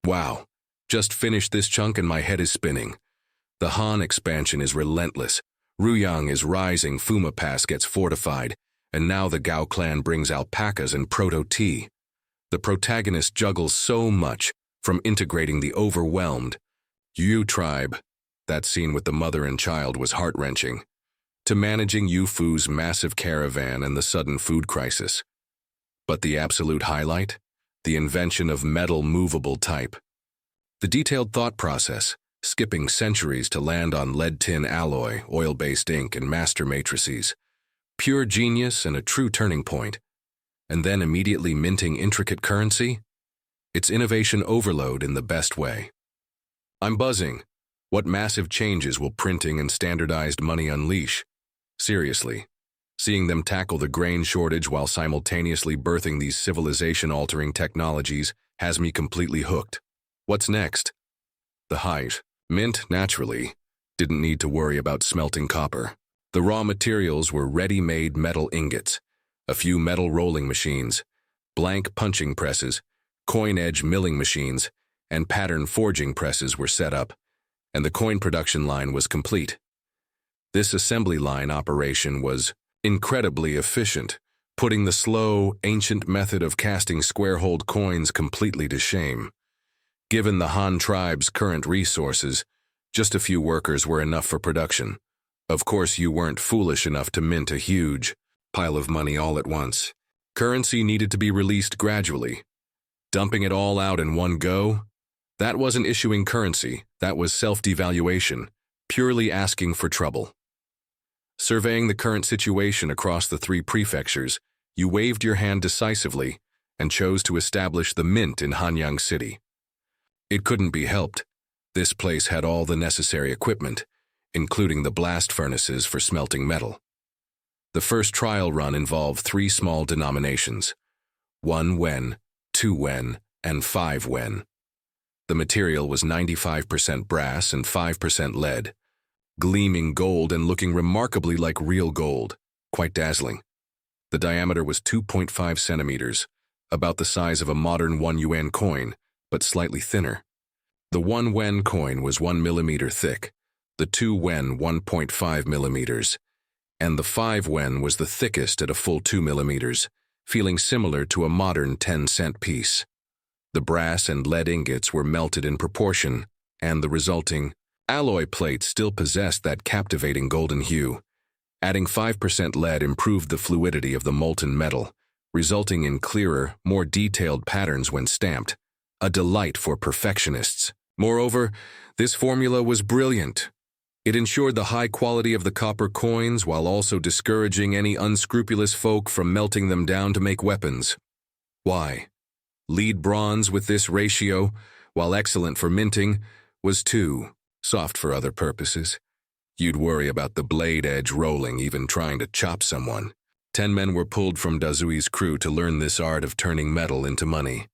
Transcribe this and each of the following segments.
Wow, just finished this chunk and my head is spinning. The Han expansion is relentless. Ruyang is rising, Fuma Pass gets fortified, and now the Gao clan brings alpacas and proto-tea. The protagonist juggles so much, from integrating the overwhelmed Yu tribe, that scene with the mother and child was heart-wrenching, to managing Yu Fu's massive caravan and the sudden food crisis. But the absolute highlight? The invention of metal movable type. The detailed thought process, skipping centuries to land on lead-tin alloy, oil-based ink, and master matrices. Pure genius and a true turning point. And then immediately minting intricate currency? It's innovation overload in the best way. I'm buzzing. What massive changes will printing and standardized money unleash? Seriously, seeing them tackle the grain shortage while simultaneously birthing these civilization-altering technologies has me completely hooked. What's next? The height. Mint, naturally, didn't need to worry about smelting copper. The raw materials were ready-made metal ingots, a few metal rolling machines, blank punching presses, coin-edge milling machines, and pattern forging presses were set up, and the coin production line was complete. This assembly line operation was incredibly efficient, putting the slow, ancient method of casting square-holed coins completely to shame. Given the Han tribe's current resources, just a few workers were enough for production. Of course, you weren't foolish enough to mint a huge pile of money all at once. Currency needed to be released gradually. Dumping it all out in one go? That wasn't issuing currency, that was self-devaluation, purely asking for trouble. Surveying the current situation across the 3 prefectures, you waved your hand decisively and chose to establish the mint in Hanyang City. It couldn't be helped. This place had all the necessary equipment, including the blast furnaces for smelting metal. The first trial run involved 3 small denominations, 1 wen, 2 wen, and 5 wen. The material was 95% brass and 5% lead, gleaming gold and looking remarkably like real gold, quite dazzling. The diameter was 2.5 centimeters, about the size of a modern 1 yuan coin, but slightly thinner. The 1 wen coin was 1 millimeter thick, the 2 wen 1.5 millimeters, and the 5 wen was the thickest at a full 2 millimeters, feeling similar to a modern 10-cent piece. The brass and lead ingots were melted in proportion, and the resulting alloy plate still possessed that captivating golden hue. Adding 5% lead improved the fluidity of the molten metal, resulting in clearer, more detailed patterns when stamped. A delight for perfectionists. Moreover, this formula was brilliant. It ensured the high quality of the copper coins while also discouraging any unscrupulous folk from melting them down to make weapons. Why? Lead bronze with this ratio, while excellent for minting, was too soft for other purposes. You'd worry about the blade edge rolling even trying to chop someone. 10 men were pulled from Dazui's crew to learn this art of turning metal into money.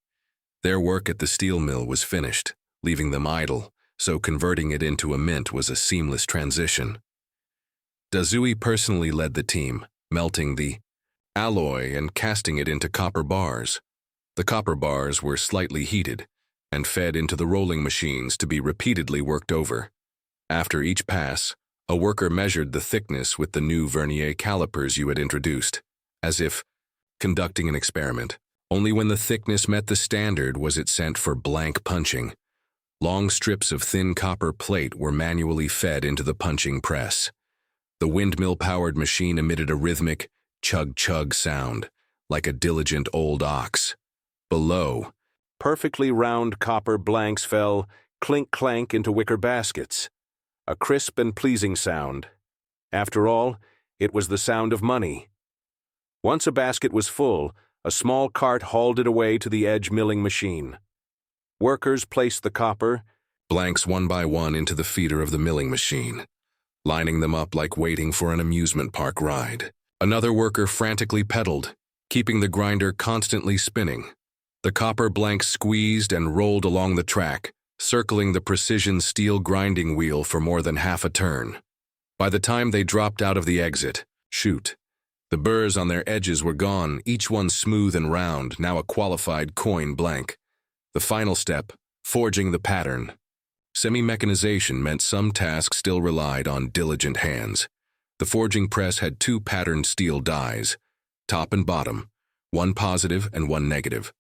Their work at the steel mill was finished, leaving them idle, so converting it into a mint was a seamless transition. Dazui personally led the team, melting the alloy and casting it into copper bars. The copper bars were slightly heated and fed into the rolling machines to be repeatedly worked over. After each pass, a worker measured the thickness with the new vernier calipers you had introduced, as if conducting an experiment. Only when the thickness met the standard was it sent for blank punching. Long strips of thin copper plate were manually fed into the punching press. The windmill-powered machine emitted a rhythmic chug-chug sound, like a diligent old ox. Below, perfectly round copper blanks fell clink-clank into wicker baskets. A crisp and pleasing sound. After all, it was the sound of money. Once a basket was full, a small cart hauled it away to the edge milling machine. Workers placed the copper blanks one by one into the feeder of the milling machine, lining them up like waiting for an amusement park ride. Another worker frantically pedaled, keeping the grinder constantly spinning. The copper blanks squeezed and rolled along the track, circling the precision steel grinding wheel for more than half a turn. By the time they dropped out of the exit chute, the burrs on their edges were gone, each one smooth and round, now a qualified coin blank. The final step, Forging the pattern. Semi-mechanization meant some tasks still relied on diligent hands. The forging press had two patterned steel dies, top and bottom, one positive and one negative.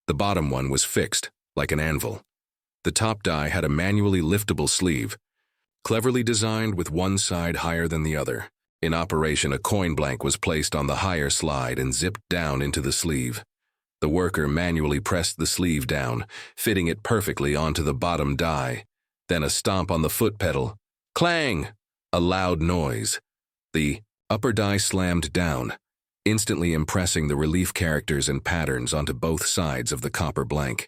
The bottom one was fixed, like an anvil. The top die had a manually liftable sleeve, cleverly designed with one side higher than the other. In operation, a coin blank was placed on the higher slide and zipped down into the sleeve. The worker manually pressed the sleeve down, fitting it perfectly onto the bottom die. Then a stomp on the foot pedal. Clang! A loud noise. The upper die slammed down, instantly impressing the relief characters and patterns onto both sides of the copper blank.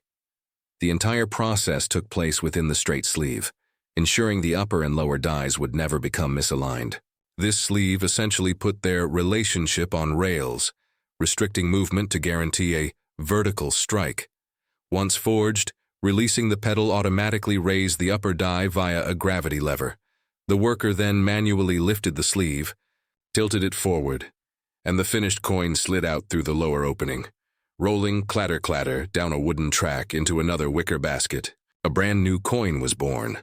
The entire process took place within the straight sleeve, ensuring the upper and lower dies would never become misaligned. This sleeve essentially put their relationship on rails, restricting movement to guarantee a vertical strike. Once forged, releasing the pedal automatically raised the upper die via a gravity lever. The worker then manually lifted the sleeve, tilted it forward, and the finished coin slid out through the lower opening, rolling clatter-clatter down a wooden track into another wicker basket. A brand new coin was born.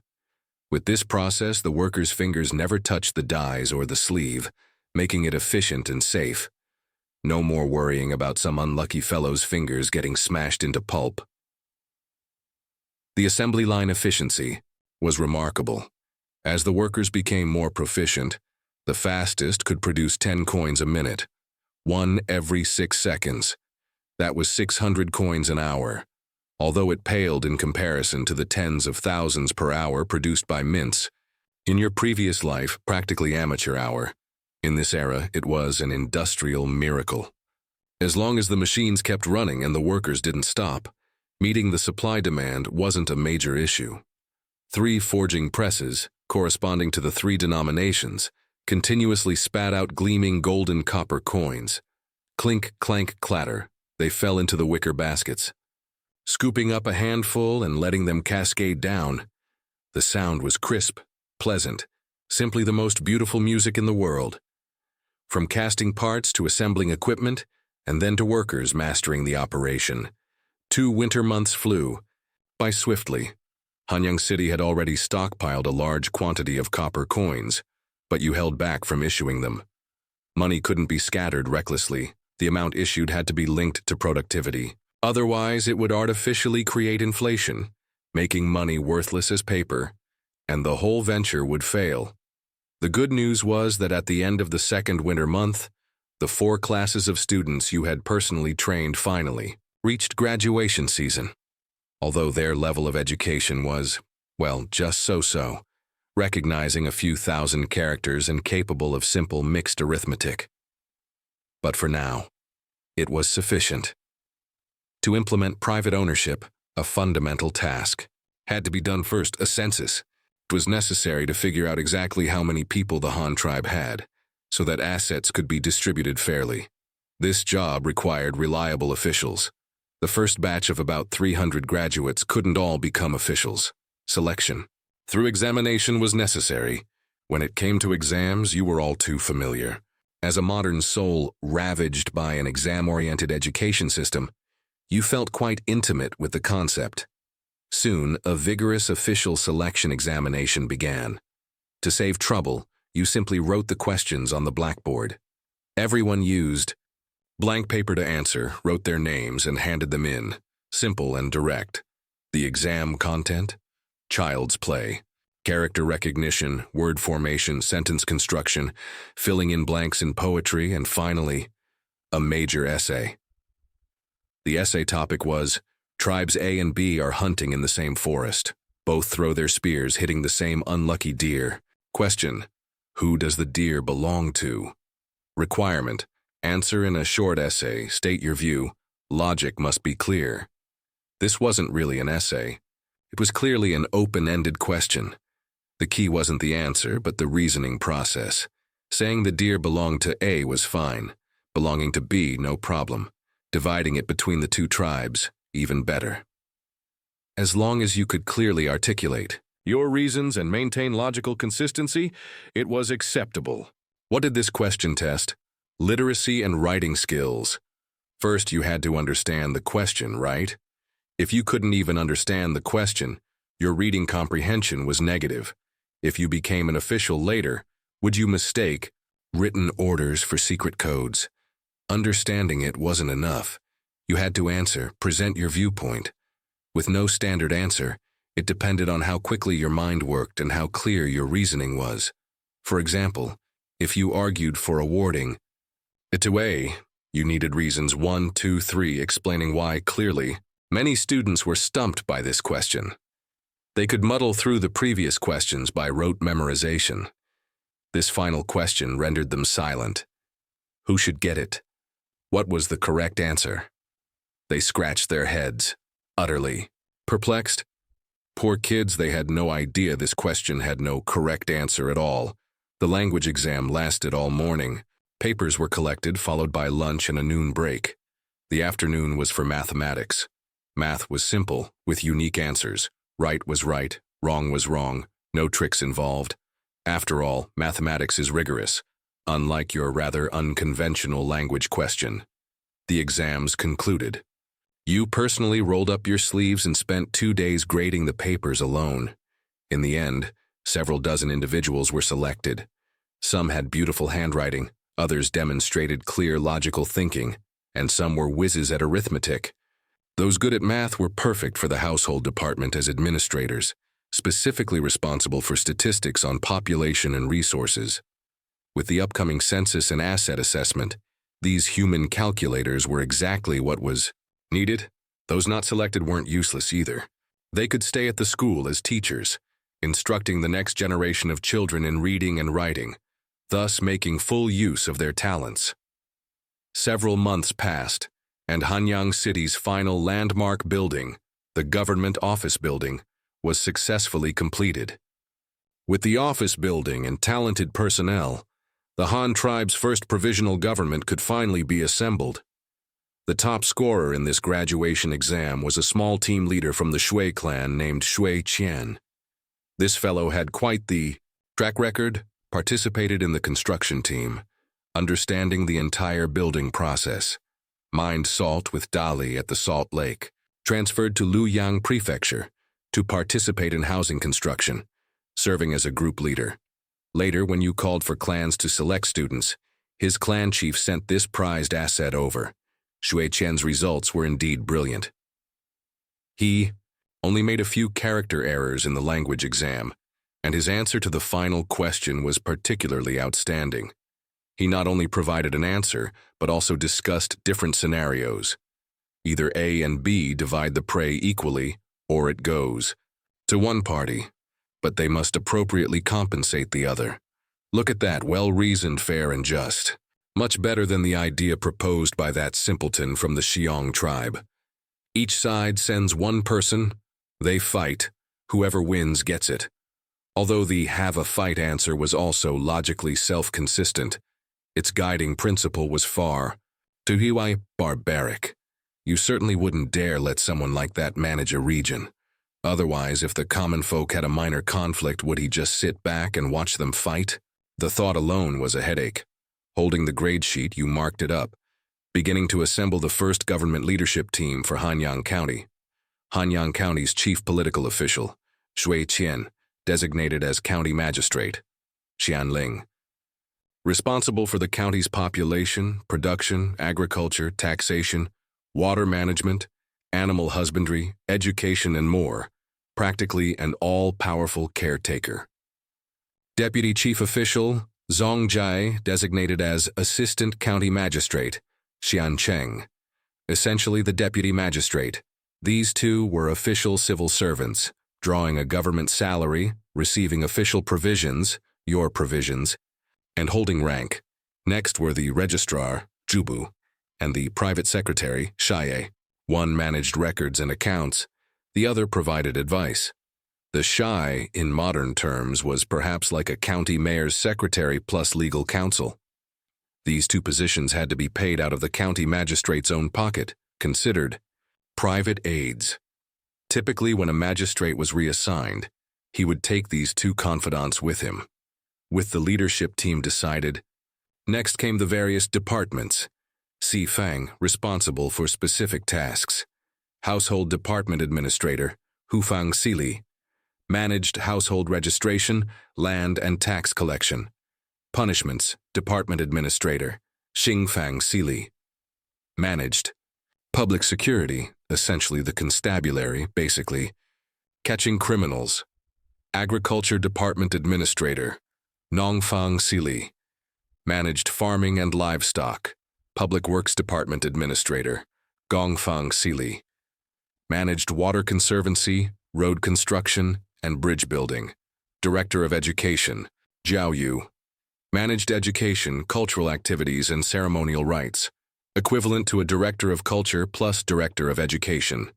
With this process, the worker's fingers never touched the dies or the sleeve, making it efficient and safe. No more worrying about some unlucky fellow's fingers getting smashed into pulp. The assembly line efficiency was remarkable. As the workers became more proficient, the fastest could produce 10 coins a minute, one every 6 seconds. That was 600 coins an hour, although it paled in comparison to the tens of thousands per hour produced by mints. In your previous life, practically amateur hour. In this era, it was an industrial miracle. As long as the machines kept running and the workers didn't stop, meeting the supply demand wasn't a major issue. 3 forging presses, corresponding to the 3 denominations, continuously spat out gleaming golden copper coins. Clink, clank, clatter, they fell into the wicker baskets. Scooping up a handful and letting them cascade down, the sound was crisp, pleasant, simply the most beautiful music in the world. From casting parts to assembling equipment, and then to workers mastering the operation, 2 winter months flew by swiftly. Hanyang City had already stockpiled a large quantity of copper coins, but you held back from issuing them. Money couldn't be scattered recklessly. The amount issued had to be linked to productivity. Otherwise, it would artificially create inflation, making money worthless as paper, and the whole venture would fail. The good news was that at the end of the second winter month, the 4 classes of students you had personally trained finally reached graduation season. Although their level of education was, well, just so-so, recognizing a few thousand characters and capable of simple mixed arithmetic. But for now, it was sufficient. To implement private ownership, a fundamental task had to be done first, a census. It was necessary to figure out exactly how many people the Han tribe had, so that assets could be distributed fairly. This job required reliable officials. The first batch of about 300 graduates couldn't all become officials. Selection through examination was necessary. When it came to exams, you were all too familiar. As a modern soul ravaged by an exam-oriented education system, you felt quite intimate with the concept. Soon, a vigorous official selection examination began. To save trouble, you simply wrote the questions on the blackboard. Everyone used blank paper to answer, wrote their names, and handed them in, simple and direct. The exam content? Child's play. Character recognition, word formation, sentence construction, filling in blanks in poetry, and finally, a major essay. The essay topic was, Tribes A and B are hunting in the same forest. Both throw their spears hitting the same unlucky deer. Question, who does the deer belong to? Requirement, answer in a short essay, state your view. Logic must be clear. This wasn't really an essay. It was clearly an open-ended question. The key wasn't the answer, but the reasoning process. Saying the deer belonged to A was fine. Belonging to B, no problem. Dividing it between the 2 tribes, even better. As long as you could clearly articulate your reasons and maintain logical consistency, it was acceptable. What did this question test? Literacy and writing skills. First, you had to understand the question, right? If you couldn't even understand the question, your reading comprehension was negative. If you became an official later, would you mistake written orders for secret codes? Understanding it wasn't enough. You had to answer, present your viewpoint. With no standard answer, it depended on how quickly your mind worked and how clear your reasoning was. For example, if you argued for awarding it to A, you needed reasons 1, 2, 3 explaining why clearly. Many students were stumped by this question. They could muddle through the previous questions by rote memorization. This final question rendered them silent. Who should get it? What was the correct answer? They scratched their heads, utterly perplexed. Poor kids, they had no idea this question had no correct answer at all. The language exam lasted all morning. Papers were collected, followed by lunch and a noon break. The afternoon was for mathematics. Math was simple, with unique answers. Right was right, wrong was wrong, no tricks involved. After all, mathematics is rigorous, unlike your rather unconventional language question. The exams concluded. You personally rolled up your sleeves and spent 2 days grading the papers alone. In the end, several dozen individuals were selected. Some had beautiful handwriting, others demonstrated clear logical thinking, and some were whizzes at arithmetic. Those good at math were perfect for the household department as administrators, specifically responsible for statistics on population and resources. With the upcoming census and asset assessment, these human calculators were exactly what was needed. Those not selected weren't useless either. They could stay at the school as teachers, instructing the next generation of children in reading and writing, thus making full use of their talents. Several months passed, and Hanyang City's final landmark building, the government office building, was successfully completed. With the office building and talented personnel, the Han tribe's first provisional government could finally be assembled. The top scorer in this graduation exam was a small team leader from the Shui clan named Shui Qian. This fellow had quite the track record, participated in the construction team, understanding the entire building process, mined salt with Dali at the Salt Lake, transferred to Luoyang Prefecture to participate in housing construction, serving as a group leader. Later, when you called for clans to select students, his clan chief sent this prized asset over. Shui Qian's results were indeed brilliant. He only made a few character errors in the language exam, and his answer to the final question was particularly outstanding. He not only provided an answer, but also discussed different scenarios. Either A and B divide the prey equally, or it goes to one party, but they must appropriately compensate the other. Look at that, well-reasoned, fair, and just. Much better than the idea proposed by that simpleton from the Xiong tribe. Each side sends one person, they fight, whoever wins gets it. Although the have a fight answer was also logically self-consistent, its guiding principle was far too barbaric. You certainly wouldn't dare let someone like that manage a region. Otherwise, if the common folk had a minor conflict, would he just sit back and watch them fight? The thought alone was a headache. Holding the grade sheet, you marked it up, beginning to assemble the first government leadership team for Hanyang County. Hanyang County's chief political official, Shui Qian, designated as county magistrate, Xian Ling. Responsible for the county's population, production, agriculture, taxation, water management, animal husbandry, education, and more, practically an all-powerful caretaker. Deputy Chief Official, Zhong Jai, designated as Assistant County Magistrate, Xian Cheng. Essentially the Deputy Magistrate. These two were official civil servants, drawing a government salary, receiving official provisions, your provisions, and holding rank. Next were the Registrar, Jubu, and the Private Secretary, Shaye. One managed records and accounts, the other provided advice. The Shai, in modern terms, was perhaps like a county mayor's secretary plus legal counsel. These two positions had to be paid out of the county magistrate's own pocket, considered private aides. Typically, when a magistrate was reassigned, he would take these two confidants with him. With the leadership team decided, next came the various departments. Si Fang, responsible for specific tasks. Household Department Administrator, Hufang Sili. Managed household registration, land and tax collection. Punishments, Department Administrator, Xingfang Sili. Managed. Public security, essentially the constabulary, basically. Catching criminals. Agriculture Department Administrator, Nongfang Sili. Managed farming and livestock. Public Works Department Administrator, Gongfang Sili. Managed Water Conservancy, Road Construction, and Bridge Building. Director of Education, Zhao Yu. Managed Education, Cultural Activities, and Ceremonial Rites, equivalent to a Director of Culture plus Director of Education.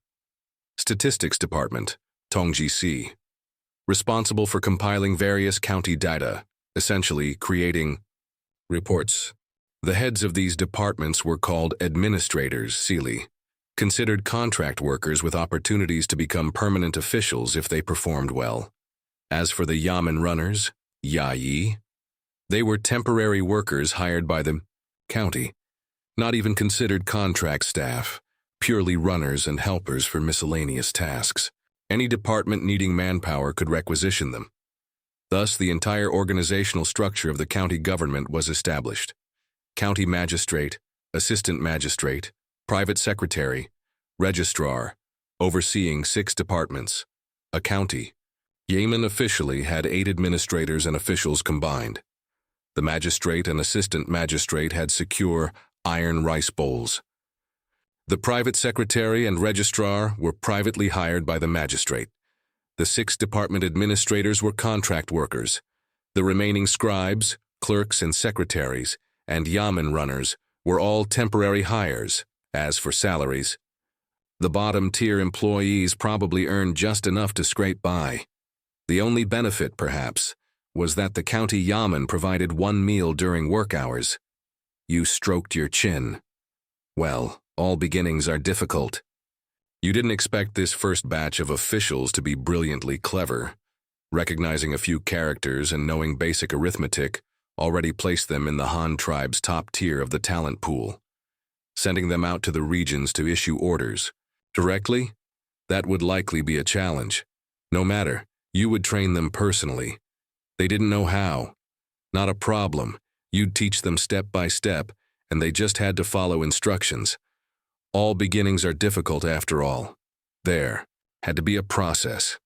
Statistics Department, Tongji Si. Responsible for compiling various county data, essentially creating reports. The heads of these departments were called administrators, Sili, considered contract workers with opportunities to become permanent officials if they performed well. As for the yamen runners, Yayi, they were temporary workers hired by the county, not even considered contract staff, purely runners and helpers for miscellaneous tasks. Any department needing manpower could requisition them. Thus, the entire organizational structure of the county government was established. County magistrate, assistant magistrate, private secretary, registrar, overseeing 6 departments. A county. Yemen officially had 8 administrators and officials combined. The magistrate and assistant magistrate had secure iron rice bowls. The private secretary and registrar were privately hired by the magistrate. The 6 department administrators were contract workers. The remaining scribes, clerks and secretaries, and yamen runners were all temporary hires. As for salaries, the bottom-tier employees probably earned just enough to scrape by. The only benefit, perhaps, was that the county yamen provided 1 meal during work hours. You stroked your chin. Well, all beginnings are difficult. You didn't expect this first batch of officials to be brilliantly clever. Recognizing a few characters and knowing basic arithmetic already placed them in the Han tribe's top tier of the talent pool. Sending them out to the regions to issue orders directly, that would likely be a challenge. No matter, you would train them personally. They didn't know how. Not a problem. You'd teach them step by step, and they just had to follow instructions. All beginnings are difficult after all. There had to be a process.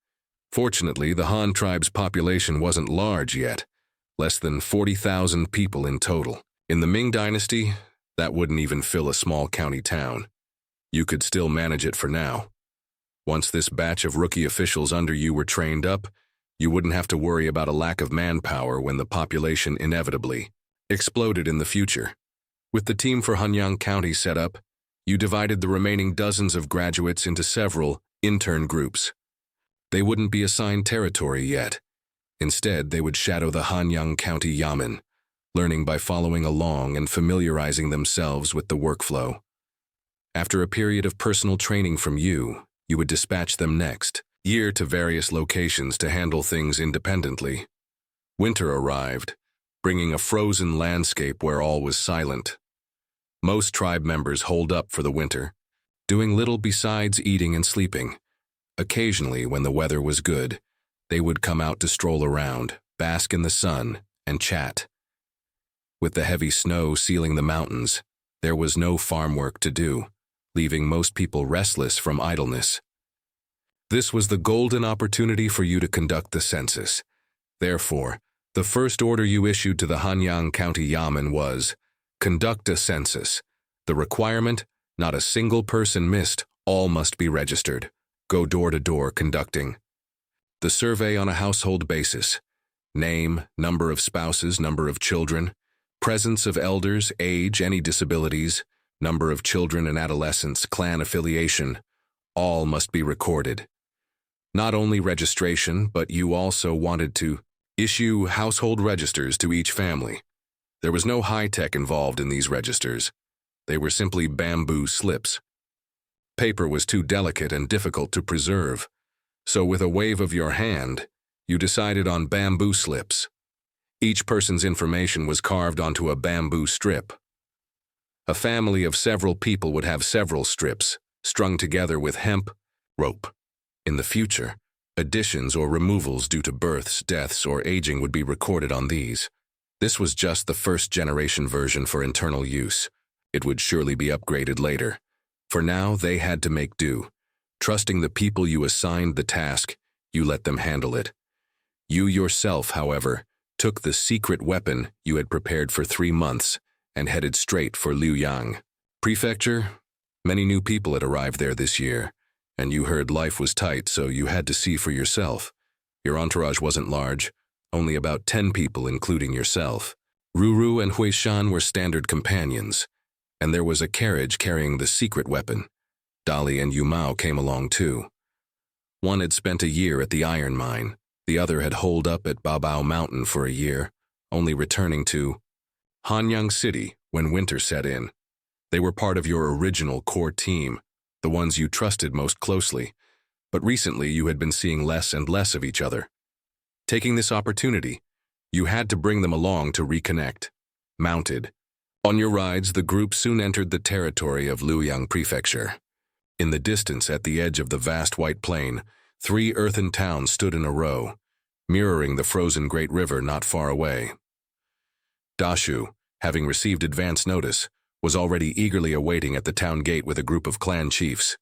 Fortunately, the Han tribe's population wasn't large yet, less than 40,000 people in total. In the Ming Dynasty, that wouldn't even fill a small county town. You could still manage it for now. Once this batch of rookie officials under you were trained up, you wouldn't have to worry about a lack of manpower when the population inevitably exploded in the future. With the team for Hanyang County set up, you divided the remaining dozens of graduates into several intern groups. They wouldn't be assigned territory yet. Instead, they would shadow the Hanyang County Yamen, learning by following along and familiarizing themselves with the workflow. After a period of personal training from you would dispatch them next year to various locations to handle things independently. Winter arrived, bringing a frozen landscape where all was silent. Most tribe members holed up for the winter, doing little besides eating and sleeping. Occasionally, when the weather was good, they would come out to stroll around, bask in the sun, and chat. With the heavy snow sealing the mountains, there was no farm work to do, leaving most people restless from idleness. This was the golden opportunity for you to conduct the census. Therefore, the first order you issued to the Hanyang County Yamen was, conduct a census. The requirement, not a single person missed, all must be registered. Go door to door conducting. The survey on a household basis. Name, number of spouses, number of children, presence of elders, age, any disabilities, number of children and adolescents, clan affiliation, all must be recorded. Not only registration, but you also wanted to issue household registers to each family. There was no high-tech involved in these registers. They were simply bamboo slips. Paper was too delicate and difficult to preserve, so with a wave of your hand, you decided on bamboo slips. Each person's information was carved onto a bamboo strip. A family of several people would have several strips, strung together with hemp rope. In the future, additions or removals due to births, deaths, or aging would be recorded on these. This was just the first-generation version for internal use. It would surely be upgraded later. For now, they had to make do. Trusting the people you assigned the task, you let them handle it. You yourself, however, took the secret weapon you had prepared for 3 months and headed straight for Luoyang Prefecture. Many new people had arrived there this year, and you heard life was tight, so you had to see for yourself. Your entourage wasn't large, only about 10 people including yourself. Ruru and Huishan were standard companions, and there was a carriage carrying the secret weapon. Dali and Yumao came along too. One had spent a year at the iron mine, the other had holed up at Babao Mountain for a year, only returning to Hanyang City when winter set in. They were part of your original core team, the ones you trusted most closely, but recently you had been seeing less and less of each other. Taking this opportunity, you had to bring them along to reconnect. Mounted. On your rides, the group soon entered the territory of Luoyang Prefecture. In the distance, at the edge of the vast white plain, 3 earthen towns stood in a row, mirroring the frozen Great River not far away. Dashu, having received advance notice, was already eagerly awaiting at the town gate with a group of clan chiefs.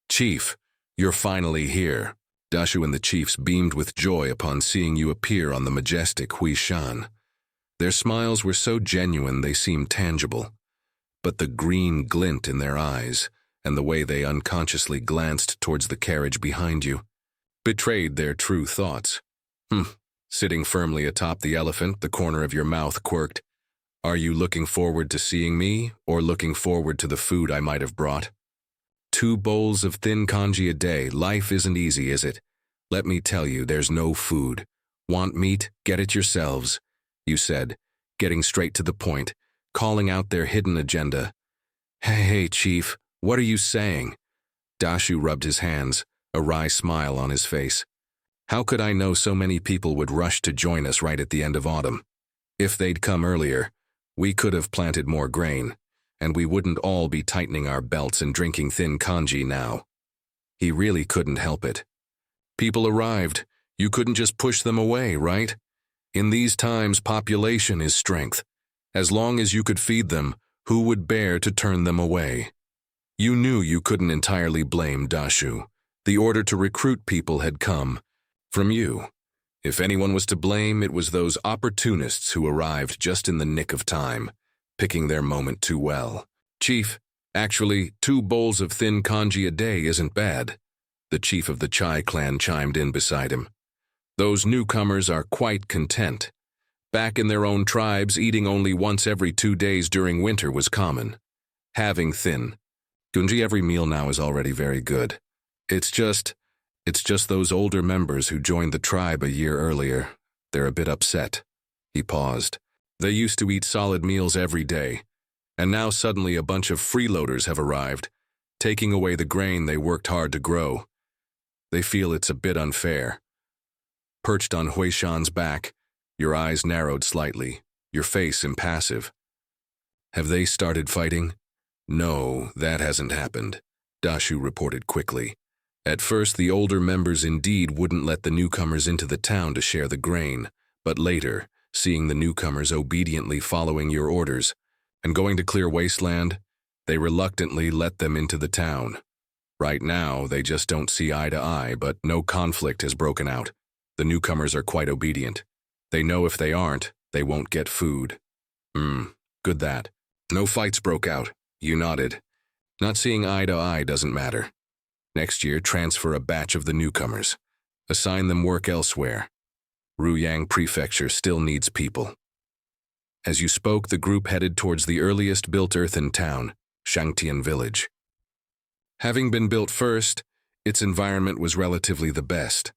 "Chief, you're finally here." Dashu and the chiefs beamed with joy upon seeing you appear on the majestic Huishan. Their smiles were so genuine they seemed tangible, but the green glint in their eyes and the way they unconsciously glanced towards the carriage behind you betrayed their true thoughts. Sitting firmly atop the elephant, the corner of your mouth quirked. "Are you looking forward to seeing me, or looking forward to the food I might have brought? 2 bowls of thin congee a day. Life isn't easy, is it? Let me tell you, there's no food. Want meat? Get it yourselves," you said, getting straight to the point, calling out their hidden agenda. Hey, Chief, what are you saying?" Dashu rubbed his hands, a wry smile on his face. "How could I know so many people would rush to join us right at the end of autumn? If they'd come earlier, we could have planted more grain, and we wouldn't all be tightening our belts and drinking thin congee now." He really couldn't help it. People arrived. You couldn't just push them away, right? In these times, population is strength. As long as you could feed them, who would bear to turn them away? You knew you couldn't entirely blame Dashu. The order to recruit people had come from you. If anyone was to blame, it was those opportunists who arrived just in the nick of time, picking their moment too well. "Chief, actually, 2 bowls of thin congee a day isn't bad," the chief of the Chai clan chimed in beside him. "Those newcomers are quite content. Back in their own tribes, eating only once every 2 days during winter was common. Having thin congee every meal now is already very good. It's just those older members who joined the tribe a year earlier. They're a bit upset." He paused. "They used to eat solid meals every day, and now suddenly a bunch of freeloaders have arrived, taking away the grain they worked hard to grow. They feel it's a bit unfair." Perched on Huishan's back, your eyes narrowed slightly, your face impassive. "Have they started fighting?" "No, that hasn't happened," Dashu reported quickly. "At first, the older members indeed wouldn't let the newcomers into the town to share the grain, but later, seeing the newcomers obediently following your orders and going to clear wasteland, they reluctantly let them into the town. Right now, they just don't see eye to eye, but no conflict has broken out. The newcomers are quite obedient. They know if they aren't, they won't get food." Good that. "No fights broke out," you nodded. "Not seeing eye to eye doesn't matter. Next year, transfer a batch of the newcomers. Assign them work elsewhere. Luoyang Prefecture still needs people." As you spoke, the group headed towards the earliest built earthen town, Shangtian Village. Having been built first, its environment was relatively the best.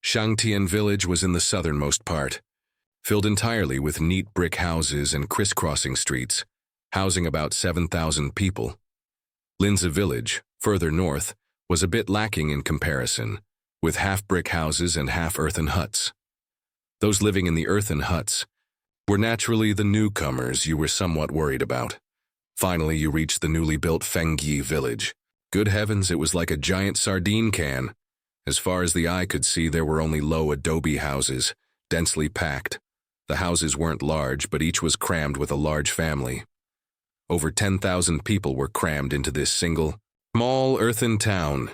Shangtian Village was in the southernmost part, filled entirely with neat brick houses and crisscrossing streets, housing about 7,000 people. Linza Village, further north, was a bit lacking in comparison, with half-brick houses and half-earthen huts. Those living in the earthen huts were naturally the newcomers you were somewhat worried about. Finally, you reached the newly built Fengyi Village. Good heavens, it was like a giant sardine can. As far as the eye could see, there were only low adobe houses, densely packed. The houses weren't large, but each was crammed with a large family. Over 10,000 people were crammed into this single, small earthen town.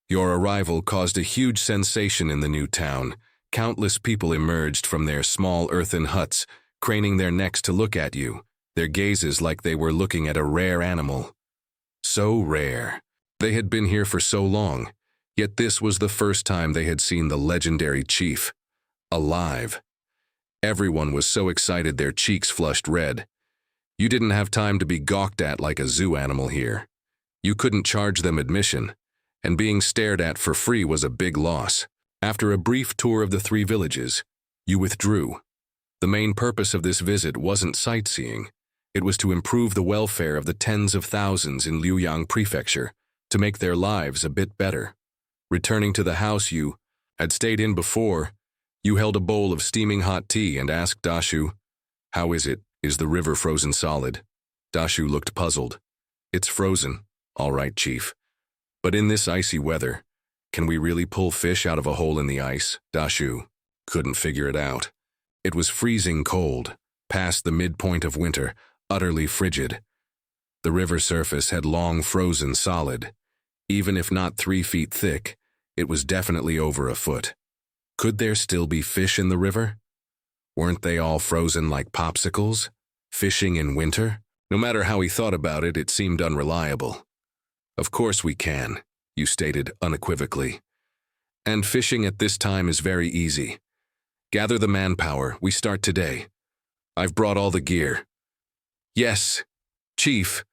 Your arrival caused a huge sensation in the new town. Countless people emerged from their small earthen huts, craning their necks to look at you, their gazes like they were looking at a rare animal. So rare. They had been here for so long, yet this was the first time they had seen the legendary chief, alive. Everyone was so excited their cheeks flushed red. You didn't have time to be gawked at like a zoo animal here. You couldn't charge them admission, and being stared at for free was a big loss. After a brief tour of the 3 villages, you withdrew. The main purpose of this visit wasn't sightseeing. It was to improve the welfare of the tens of thousands in Luoyang Prefecture, to make their lives a bit better. Returning to the house you had stayed in before, you held a bowl of steaming hot tea and asked Dashu, "How is it? Is the river frozen solid?" Dashu looked puzzled. "It's frozen, all right, Chief. But in this icy weather, can we really pull fish out of a hole in the ice?" Dashu couldn't figure it out. It was freezing cold, past the midpoint of winter, utterly frigid. The river surface had long frozen solid. Even if not 3 feet thick, it was definitely over a foot. Could there still be fish in the river? Weren't they all frozen like popsicles? Fishing in winter? No matter how he thought about it, it seemed unreliable. "Of course we can," you stated unequivocally. "And fishing at this time is very easy. Gather the manpower, we start today. I've brought all the gear." "Yes, Chief,"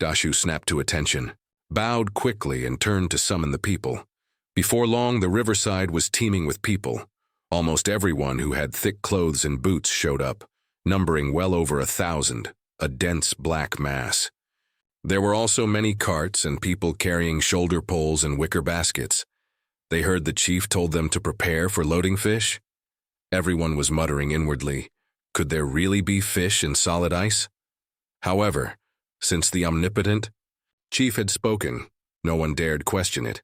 Dashu snapped to attention, bowed quickly and turned to summon the people. Before long, the riverside was teeming with people. Almost everyone who had thick clothes and boots showed up, numbering well over 1,000, a dense black mass. There were also many carts and people carrying shoulder poles and wicker baskets. They heard the chief told them to prepare for loading fish. Everyone was muttering inwardly, could there really be fish in solid ice? However, since the omnipotent chief had spoken, no one dared question it.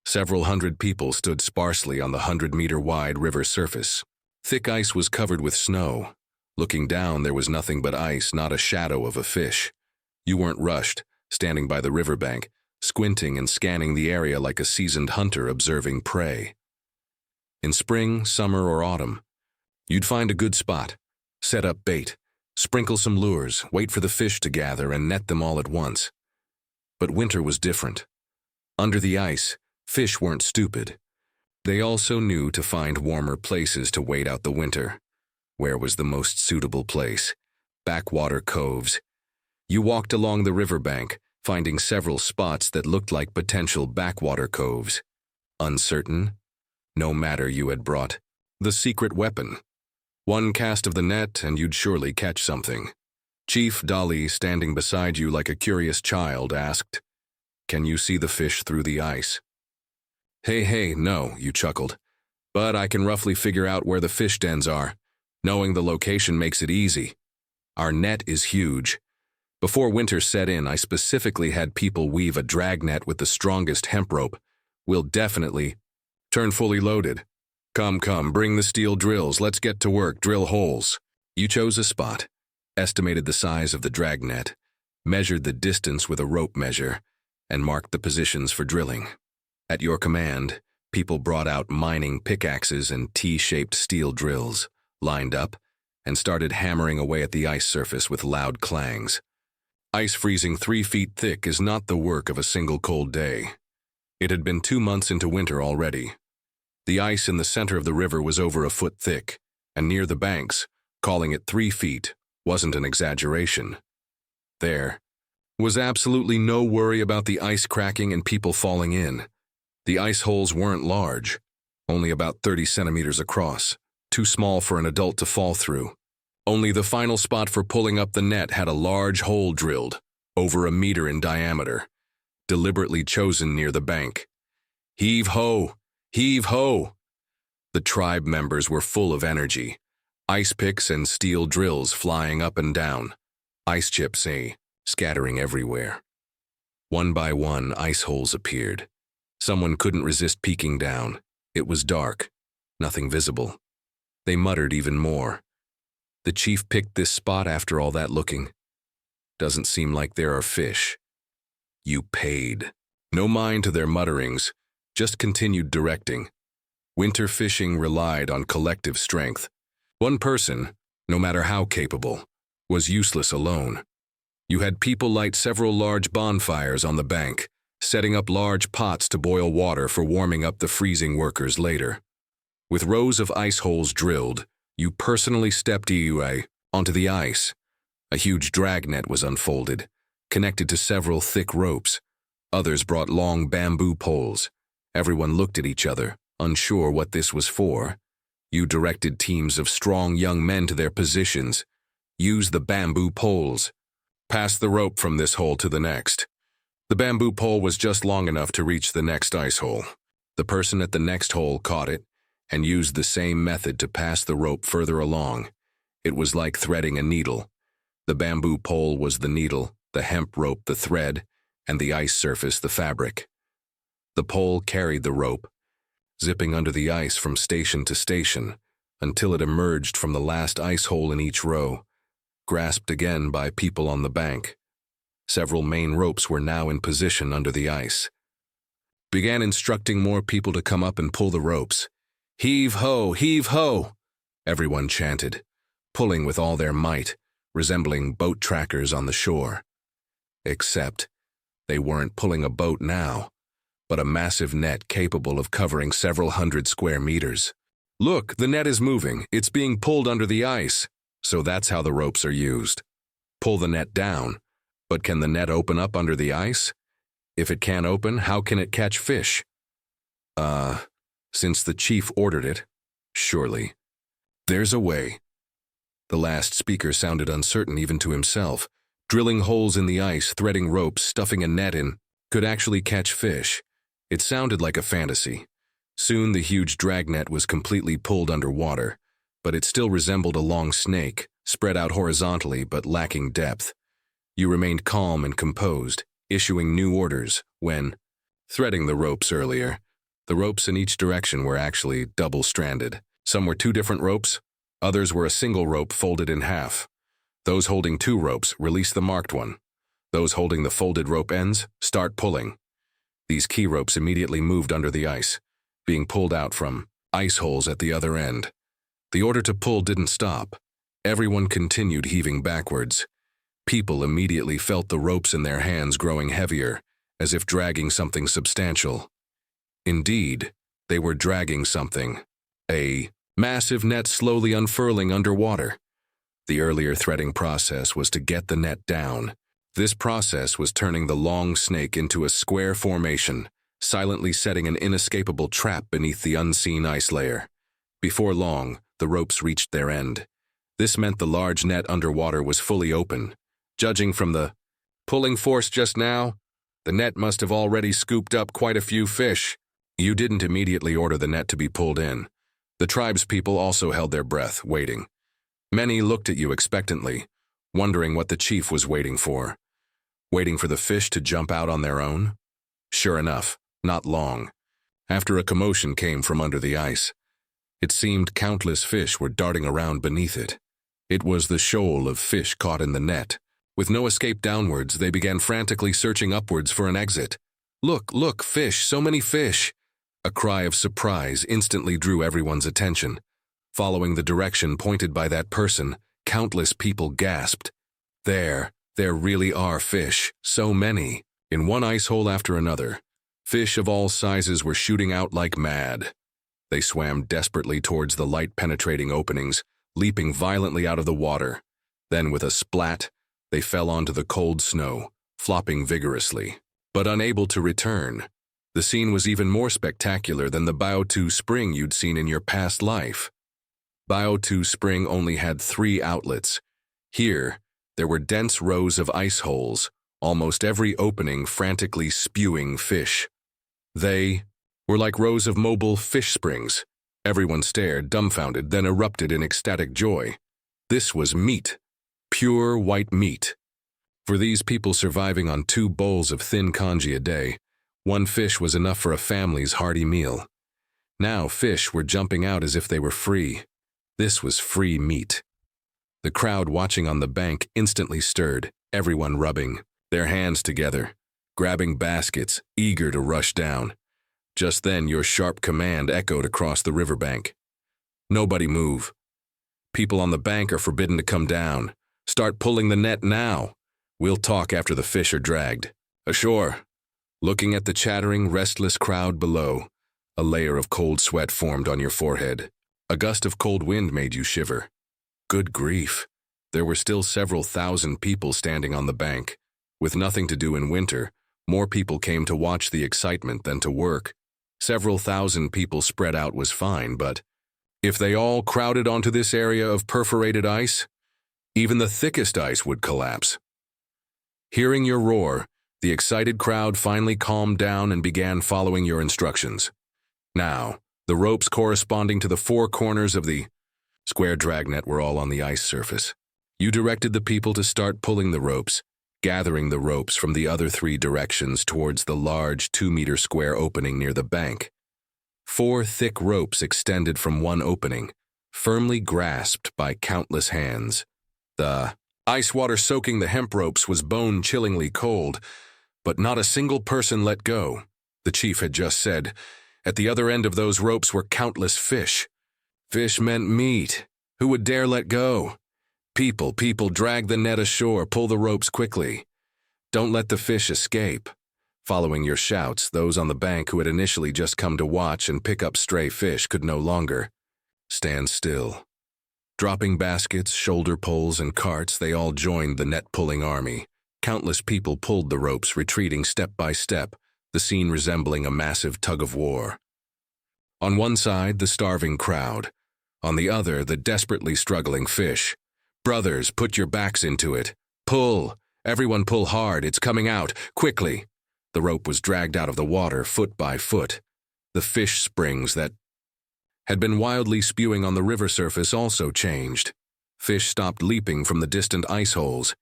Several hundred people stood sparsely on the 100-meter-wide river surface. Thick ice was covered with snow. Looking down, there was nothing but ice, not a shadow of a fish. You weren't rushed, standing by the riverbank, squinting and scanning the area like a seasoned hunter observing prey. In spring, summer, or autumn, you'd find a good spot, set up bait, sprinkle some lures, wait for the fish to gather, and net them all at once. But winter was different. Under the ice, fish weren't stupid. They also knew to find warmer places to wait out the winter. Where was the most suitable place? Backwater coves. You walked along the riverbank, finding several spots that looked like potential backwater coves. Uncertain? No matter, you had brought the secret weapon. One cast of the net and you'd surely catch something. Chief Dali, standing beside you like a curious child, asked, "Can you see the fish through the ice?" Hey, no, you chuckled. But I can roughly figure out where the fish dens are. Knowing the location makes it easy. Our net is huge. Before winter set in, I specifically had people weave a dragnet with the strongest hemp rope. We'll definitely turn fully loaded. Come, bring the steel drills. Let's get to work, drill holes. You chose a spot, estimated the size of the dragnet, measured the distance with a rope measure, and marked the positions for drilling. At your command, people brought out mining pickaxes and T-shaped steel drills, lined up, and started hammering away at the ice surface with loud clangs. Ice freezing 3 feet thick is not the work of a single cold day. It had been 2 months into winter already. The ice in the center of the river was over a foot thick, and near the banks, calling it 3 feet wasn't an exaggeration. There was absolutely no worry about the ice cracking and people falling in. The ice holes weren't large, only about 30 centimeters across, too small for an adult to fall through. Only the final spot for pulling up the net had a large hole drilled, over a meter in diameter, deliberately chosen near the bank. Heave ho! Heave ho! The tribe members were full of energy, ice picks and steel drills flying up and down, ice chips, scattering everywhere. One by one, ice holes appeared. Someone couldn't resist peeking down. It was dark, nothing visible. They muttered even more. The chief picked this spot after all that looking. Doesn't seem like there are fish. You paid. No mind to their mutterings, just continued directing. Winter fishing relied on collective strength. One person, no matter how capable, was useless alone. You had people light several large bonfires on the bank, setting up large pots to boil water for warming up the freezing workers later. With rows of ice holes drilled, you personally stepped onto the ice. A huge dragnet was unfolded, connected to several thick ropes. Others brought long bamboo poles. Everyone looked at each other, unsure what this was for. You directed teams of strong young men to their positions. Use the bamboo poles. Pass the rope from this hole to the next. The bamboo pole was just long enough to reach the next ice hole. The person at the next hole caught it and used the same method to pass the rope further along. It was like threading a needle. The bamboo pole was the needle, the hemp rope the thread, and the ice surface the fabric. The pole carried the rope, zipping under the ice from station to station, until it emerged from the last ice hole in each row, grasped again by people on the bank. Several main ropes were now in position under the ice. Began instructing more people to come up and pull the ropes. Heave ho, heave ho! Everyone chanted, pulling with all their might, resembling boat trackers on the shore. Except they weren't pulling a boat now, but a massive net capable of covering several hundred square meters. Look, the net is moving. It's being pulled under the ice. So that's how the ropes are used. Pull the net down. But can the net open up under the ice? If it can't open, how can it catch fish? Since the chief ordered it, surely. There's a way. The last speaker sounded uncertain even to himself. Drilling holes in the ice, threading ropes, stuffing a net in, could actually catch fish. It sounded like a fantasy. Soon the huge dragnet was completely pulled underwater, but it still resembled a long snake, spread out horizontally but lacking depth. You remained calm and composed, issuing new orders when, threading the ropes earlier, the ropes in each direction were actually double-stranded. Some were 2 different ropes, others were a single rope folded in half. Those holding 2 ropes release the marked one. Those holding the folded rope ends start pulling. These key ropes immediately moved under the ice, being pulled out from ice holes at the other end. The order to pull didn't stop. Everyone continued heaving backwards. People immediately felt the ropes in their hands growing heavier, as if dragging something substantial. Indeed, they were dragging something. A massive net slowly unfurling underwater. The earlier threading process was to get the net down. This process was turning the long snake into a square formation, silently setting an inescapable trap beneath the unseen ice layer. Before long, the ropes reached their end. This meant the large net underwater was fully open. Judging from the pulling force just now, the net must have already scooped up quite a few fish. You didn't immediately order the net to be pulled in. The tribespeople also held their breath, waiting. Many looked at you expectantly, wondering what the chief was waiting for. Waiting for the fish to jump out on their own? Sure enough, not long. After a commotion came from under the ice. It seemed countless fish were darting around beneath it. It was the shoal of fish caught in the net. With no escape downwards, they began frantically searching upwards for an exit. Look, look, fish, so many fish! A cry of surprise instantly drew everyone's attention. Following the direction pointed by that person, countless people gasped. There really are fish, so many. In one ice hole after another, fish of all sizes were shooting out like mad. They swam desperately towards the light-penetrating openings, leaping violently out of the water. Then with a splat, they fell onto the cold snow, flopping vigorously, but unable to return. The scene was even more spectacular than the Bao-Tu spring you'd seen in your past life. Bao-Tu spring only had 3 outlets. Here, there were dense rows of ice holes, almost every opening frantically spewing fish. They were like rows of mobile fish springs. Everyone stared, dumbfounded, then erupted in ecstatic joy. This was meat. Pure white meat. For these people surviving on 2 bowls of thin congee a day, 1 fish was enough for a family's hearty meal. Now fish were jumping out as if they were free. This was free meat. The crowd watching on the bank instantly stirred, everyone rubbing their hands together, grabbing baskets, eager to rush down. Just then your sharp command echoed across the riverbank. Nobody move. People on the bank are forbidden to come down. Start pulling the net now. We'll talk after the fish are dragged. Ashore. Looking at the chattering, restless crowd below, a layer of cold sweat formed on your forehead. A gust of cold wind made you shiver. Good grief. There were still several thousand people standing on the bank. With nothing to do in winter, more people came to watch the excitement than to work. Several thousand people spread out was fine, but if they all crowded onto this area of perforated ice, even the thickest ice would collapse. Hearing your roar, the excited crowd finally calmed down and began following your instructions. Now, the ropes corresponding to the 4 corners of the square dragnet were all on the ice surface. You directed the people to start pulling the ropes, gathering the ropes from the other 3 directions towards the large 2-meter square opening near the bank. 4 thick ropes extended from one opening, firmly grasped by countless hands. The ice water soaking the hemp ropes was bone-chillingly cold, but not a single person let go. The chief had just said, at the other end of those ropes were countless fish. Fish meant meat. Who would dare let go? People, drag the net ashore, pull the ropes quickly. Don't let the fish escape. Following your shouts, those on the bank who had initially just come to watch and pick up stray fish could no longer stand still. Dropping baskets, shoulder poles, and carts, they all joined the net-pulling army. Countless people pulled the ropes, retreating step by step, the scene resembling a massive tug-of-war. On one side, the starving crowd. On the other, the desperately struggling fish. Brothers, put your backs into it. Pull! Everyone pull hard, it's coming out, quickly! The rope was dragged out of the water, foot by foot. The fish springs that had been wildly spewing on the river surface also changed. Fish stopped leaping from the distant ice holes,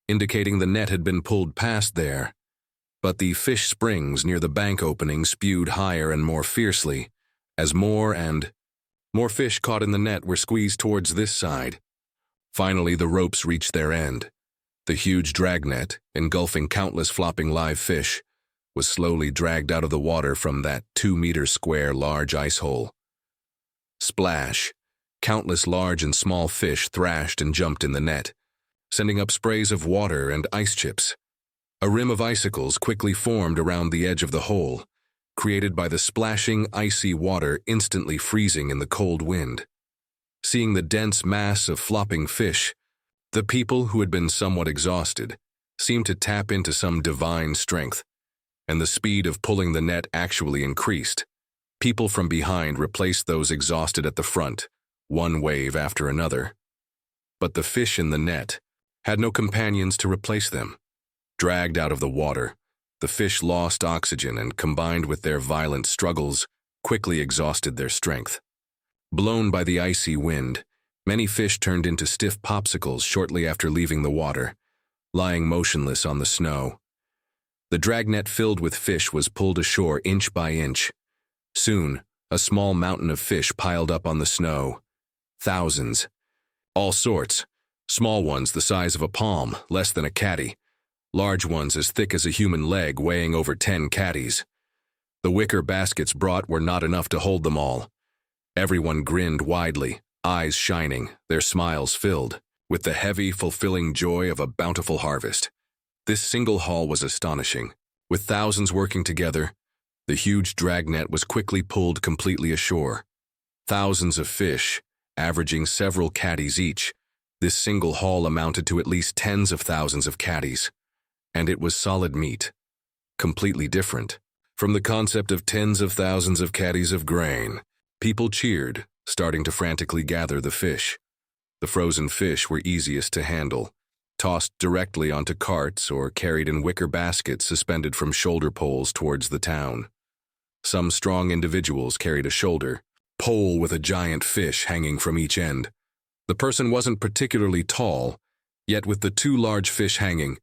indicating the net had been pulled past there. But the fish springs near the bank opening spewed higher and more fiercely, as more and more fish caught in the net were squeezed towards this side. Finally, the ropes reached their end. The huge dragnet, engulfing countless flopping live fish, was slowly dragged out of the water from that 2-meter square large ice hole. Splash! Countless large and small fish thrashed and jumped in the net, sending up sprays of water and ice chips. A rim of icicles quickly formed around the edge of the hole, created by the splashing, icy water instantly freezing in the cold wind. Seeing the dense mass of flopping fish, the people who had been somewhat exhausted seemed to tap into some divine strength, and the speed of pulling the net actually increased. People from behind replaced those exhausted at the front, one wave after another. But the fish in the net had no companions to replace them. Dragged out of the water, the fish lost oxygen and, combined with their violent struggles, quickly exhausted their strength. Blown by the icy wind, many fish turned into stiff popsicles shortly after leaving the water, lying motionless on the snow. The dragnet filled with fish was pulled ashore inch by inch. Soon, a small mountain of fish piled up on the snow. Thousands. All sorts. Small ones the size of a palm, less than a caddy. Large ones as thick as a human leg, weighing over 10 caddies. The wicker baskets brought were not enough to hold them all. Everyone grinned widely, eyes shining, their smiles filled, with the heavy, fulfilling joy of a bountiful harvest. This single haul was astonishing. With thousands working together, the huge dragnet was quickly pulled completely ashore. Thousands of fish, averaging several caddies each. This single haul amounted to at least tens of thousands of caddies. And it was solid meat. Completely different from the concept of tens of thousands of caddies of grain. People cheered, starting to frantically gather the fish. The frozen fish were easiest to handle, tossed directly onto carts or carried in wicker baskets suspended from shoulder poles towards the town. Some strong individuals carried a shoulder pole with a giant fish hanging from each end. The person wasn't particularly tall, yet with the 2 large fish hanging,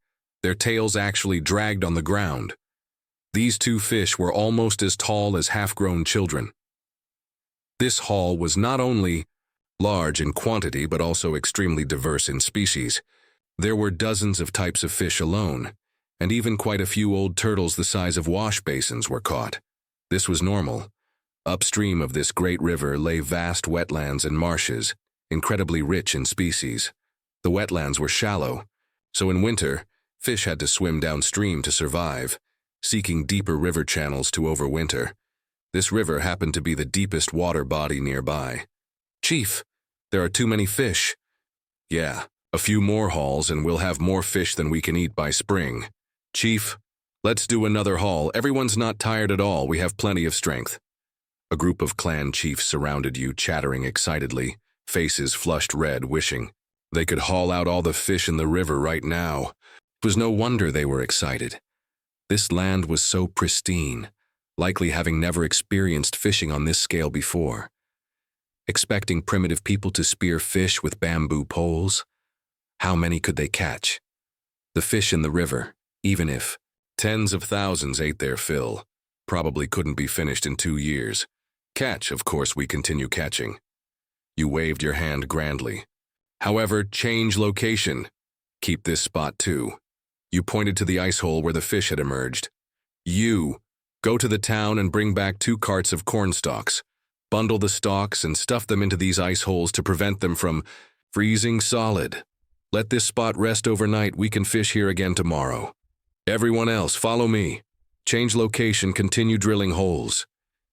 Their tails actually dragged on the ground. These two fish were almost as tall as half-grown children. This haul was not only large in quantity but also extremely diverse in species. There were dozens of types of fish alone, and even quite a few old turtles the size of wash basins were caught. This was normal. Upstream of this great river lay vast wetlands and marshes, incredibly rich in species. The wetlands were shallow, so in winter, fish had to swim downstream to survive, seeking deeper river channels to overwinter. This river happened to be the deepest water body nearby. "Chief, there are too many fish." "Yeah, a few more hauls and we'll have more fish than we can eat by spring." "Chief, let's do another haul. Everyone's not tired at all. We have plenty of strength." A group of clan chiefs surrounded you, chattering excitedly, faces flushed red, wishing they could haul out all the fish in the river right now. It was no wonder they were excited. This land was so pristine, likely having never experienced fishing on this scale before. Expecting primitive people to spear fish with bamboo poles? How many could they catch? The fish in the river, even if tens of thousands ate their fill, probably couldn't be finished in 2 years. Catch, of course, we continue catching. You waved your hand grandly. However, change location. Keep this spot too. You pointed to the ice hole where the fish had emerged. You go to the town and bring back 2 carts of corn stalks. Bundle the stalks and stuff them into these ice holes to prevent them from freezing solid. Let this spot rest overnight. We can fish here again tomorrow. Everyone else, follow me. Change location, continue drilling holes.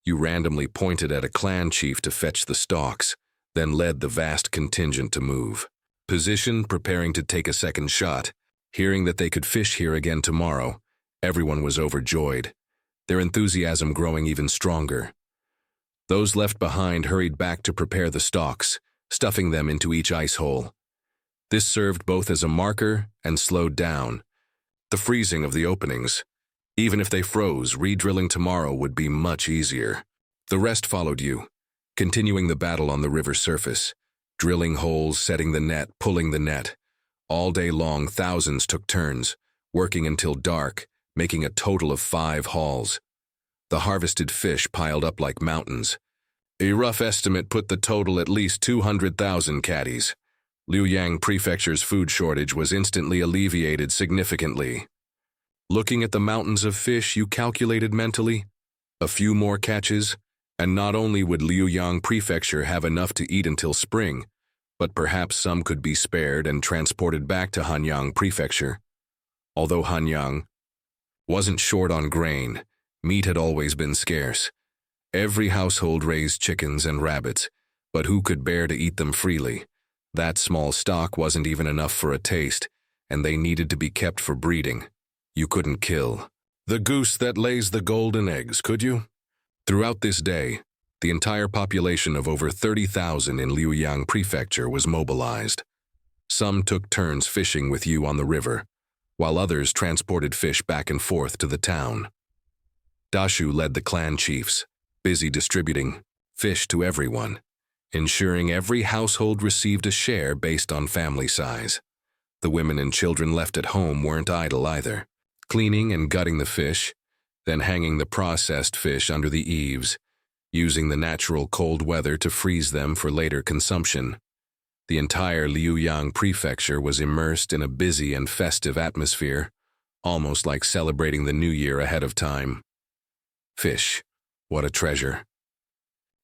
You randomly pointed at a clan chief to fetch the stalks, then led the vast contingent to move. Position, preparing to take a second shot. Hearing that they could fish here again tomorrow, everyone was overjoyed, their enthusiasm growing even stronger. Those left behind hurried back to prepare the stalks, stuffing them into each ice hole. This served both as a marker and slowed down the freezing of the openings. Even if they froze, re-drilling tomorrow would be much easier. The rest followed you, continuing the battle on the river surface, drilling holes, setting the net, pulling the net. All day long, thousands took turns, working until dark, making a total of 5 hauls. The harvested fish piled up like mountains. A rough estimate put the total at least 200,000 caddies. Luoyang Prefecture's food shortage was instantly alleviated significantly. Looking at the mountains of fish, you calculated mentally. A few more catches, and not only would Luoyang Prefecture have enough to eat until spring, but perhaps some could be spared and transported back to Hanyang Prefecture. Although Hanyang wasn't short on grain, meat had always been scarce. Every household raised chickens and rabbits, but who could bear to eat them freely? That small stock wasn't even enough for a taste, and they needed to be kept for breeding. You couldn't kill the goose that lays the golden eggs, could you? Throughout this day, the entire population of over 30,000 in Luoyang Prefecture was mobilized. Some took turns fishing with you on the river, while others transported fish back and forth to the town. Dashu led the clan chiefs, busy distributing fish to everyone, ensuring every household received a share based on family size. The women and children left at home weren't idle either, cleaning and gutting the fish, then hanging the processed fish under the eaves, using the natural cold weather to freeze them for later consumption. The entire Luoyang Prefecture was immersed in a busy and festive atmosphere, almost like celebrating the new year ahead of time. Fish, what a treasure.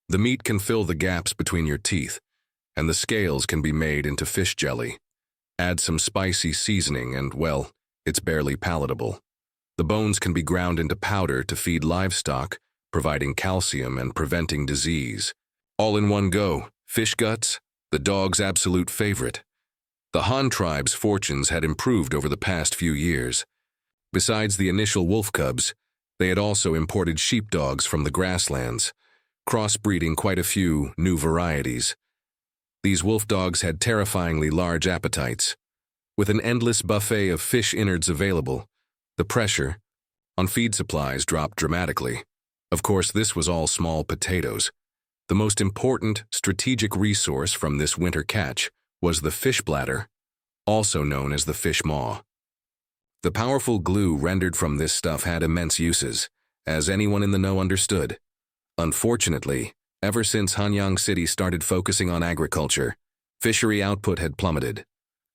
The meat can fill the gaps between your teeth, and the scales can be made into fish jelly. Add some spicy seasoning and, well, it's barely palatable. The bones can be ground into powder to feed livestock, providing calcium and preventing disease. All in one go, fish guts, the dog's absolute favorite. The Han tribe's fortunes had improved over the past few years. Besides the initial wolf cubs, they had also imported sheepdogs from the grasslands, crossbreeding quite a few new varieties. These wolf dogs had terrifyingly large appetites. With an endless buffet of fish innards available, the pressure on feed supplies dropped dramatically. Of course, this was all small potatoes. The most important strategic resource from this winter catch was the fish bladder, also known as the fish maw. The powerful glue rendered from this stuff had immense uses, as anyone in the know understood. Unfortunately, ever since Hanyang City started focusing on agriculture, fishery output had plummeted.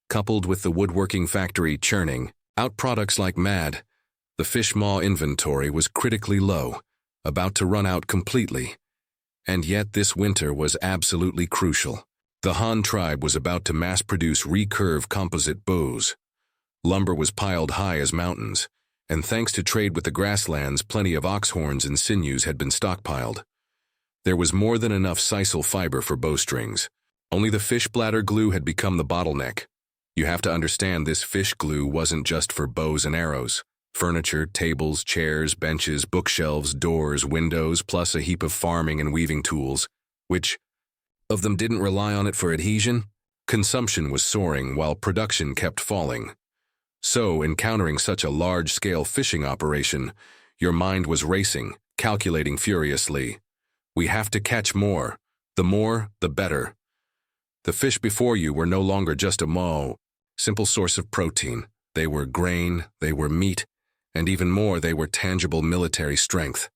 Coupled with the woodworking factory churning out products like mad, the fish maw inventory was critically low, about to run out completely. And yet this winter was absolutely crucial. The Han tribe was about to mass-produce recurve composite bows. Lumber was piled high as mountains, and thanks to trade with the grasslands, plenty of ox horns and sinews had been stockpiled. There was more than enough sisal fiber for bowstrings. Only the fish bladder glue had become the bottleneck. You have to understand, this fish glue wasn't just for bows and arrows. Furniture, tables, chairs, benches, bookshelves, doors, windows, plus a heap of farming and weaving tools, which of them didn't rely on it for adhesion? Consumption was soaring while production kept falling. So, encountering such a large-scale fishing operation, your mind was racing, calculating furiously. We have to catch more. The more, the better. The fish before you were no longer just a simple source of protein. They were grain, they were meat, and even more, they were tangible military strength.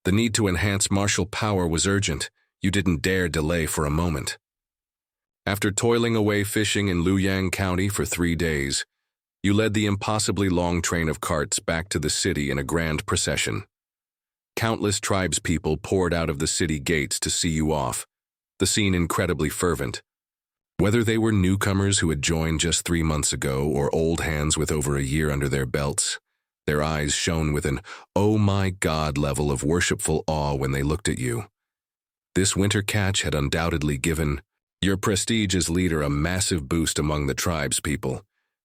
The need to enhance martial power was urgent. You didn't dare delay for a moment. After toiling away fishing in Luoyang County for 3 days, you led the impossibly long train of carts back to the city in a grand procession. Countless tribespeople poured out of the city gates to see you off, the scene incredibly fervent. Whether they were newcomers who had joined just 3 months ago or old hands with over a year under their belts, their eyes shone with an "oh my God" level of worshipful awe when they looked at you. This winter catch had undoubtedly given your prestige as leader a massive boost among the tribespeople,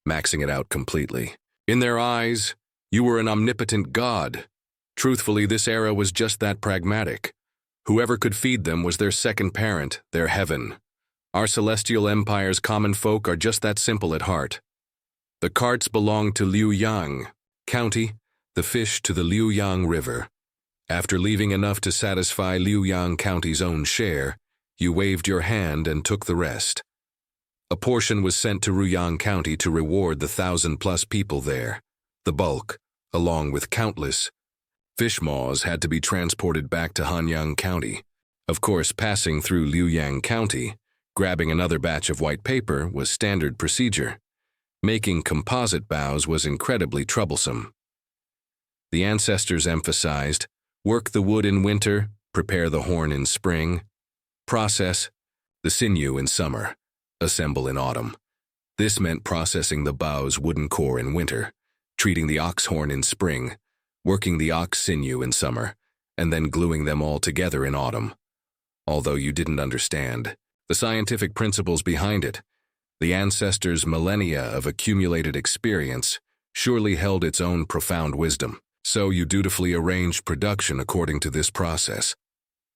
maxing it out completely. In their eyes, you were an omnipotent god. Truthfully, this era was just that pragmatic. Whoever could feed them was their second parent, their heaven. Our celestial empire's common folk are just that simple at heart. The carts belonged to Luoyang County, the fish to the Luoyang River. After leaving enough to satisfy Luoyang County's own share, you waved your hand and took the rest. A portion was sent to Luoyang County to reward the 1,000-plus people there. The bulk, along with countless fish maws, had to be transported back to Hanyang County. Of course, passing through Luoyang County, grabbing another batch of white paper was standard procedure. Making composite bows was incredibly troublesome. The ancestors emphasized, work the wood in winter, prepare the horn in spring, process the sinew in summer, assemble in autumn. This meant processing the bow's wooden core in winter, treating the ox horn in spring, working the ox sinew in summer, and then gluing them all together in autumn. Although you didn't understand the scientific principles behind it, the ancestors' millennia of accumulated experience surely held its own profound wisdom. So you dutifully arranged production according to this process.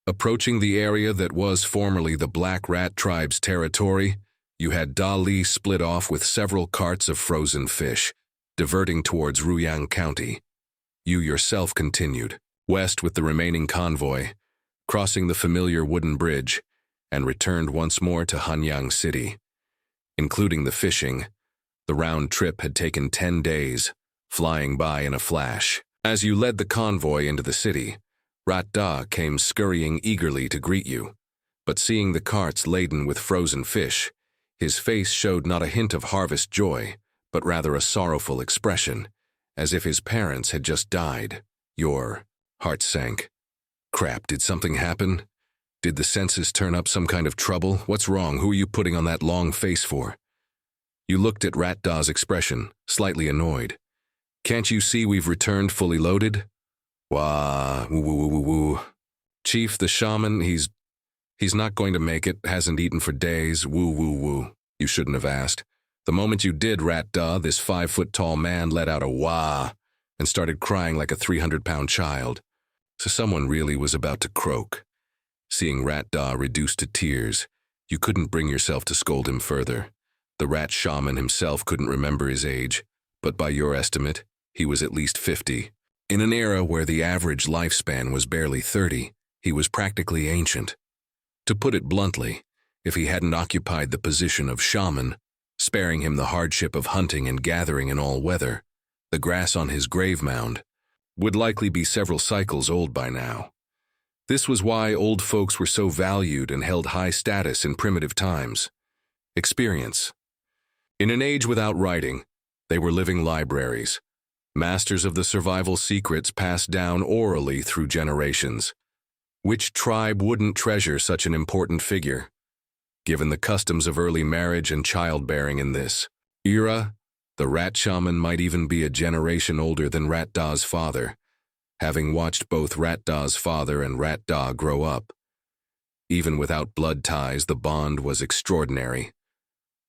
Approaching the area that was formerly the Black Rat tribe's territory, you had Dali split off with several carts of frozen fish, diverting towards Luoyang County. You yourself continued west with the remaining convoy, crossing the familiar wooden bridge, and returned once more to Hanyang City. Including the fishing, the round trip had taken 10 days, flying by in a flash. As you led the convoy into the city, Rat Da came scurrying eagerly to greet you, but seeing the carts laden with frozen fish, his face showed not a hint of harvest joy, but rather a sorrowful expression, as if his parents had just died. Your heart sank. Crap, did something happen? Did the census turn up some kind of trouble? What's wrong? Who are you putting on that long face for? You looked at Rat Da's expression, slightly annoyed. Can't you see we've returned fully loaded? Wah, woo woo woo woo woo. Chief, the shaman, he's not going to make it, hasn't eaten for days, woo woo woo. You shouldn't have asked. The moment you did, Rat Da, this 5-foot-tall man let out a wah and started crying like a 300-pound child. So someone really was about to croak. Seeing Rat Da reduced to tears, you couldn't bring yourself to scold him further. The rat shaman himself couldn't remember his age, but by your estimate, he was at least 50. In an era where the average lifespan was barely 30, he was practically ancient. To put it bluntly, if he hadn't occupied the position of shaman, sparing him the hardship of hunting and gathering in all weather. The grass on his grave mound would likely be several cycles old by now. This was why old folks were so valued and held high status in primitive times. Experience. In an age without writing, they were living libraries, masters of the survival secrets passed down orally through generations. Which tribe wouldn't treasure such an important figure? Given the customs of early marriage and childbearing in this era, the rat shaman might even be a generation older than Rat Da's father, having watched both Rat Da's father and Rat Da grow up. Even without blood ties, the bond was extraordinary.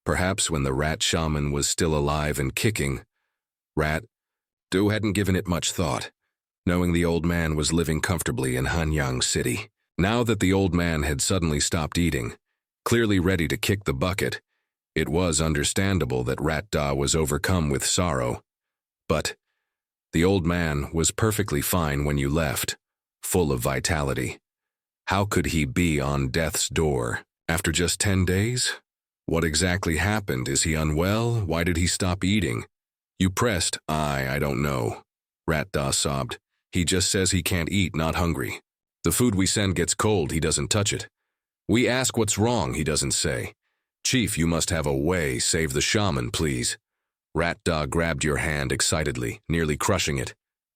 Perhaps when the rat shaman was still alive and kicking, Rat Da hadn't given it much thought, knowing the old man was living comfortably in Hanyang City. Now that the old man had suddenly stopped eating, clearly ready to kick the bucket, it was understandable that Rat Da was overcome with sorrow. But the old man was perfectly fine when you left, full of vitality. How could he be on death's door after just 10 days? What exactly happened? Is he unwell? Why did he stop eating? You pressed. I don't know. Rat Da sobbed. He just says he can't eat, not hungry. The food we send gets cold, he doesn't touch it. We ask what's wrong, he doesn't say. Chief, you must have a way, save the shaman, please. Rat Da grabbed your hand excitedly, nearly crushing it.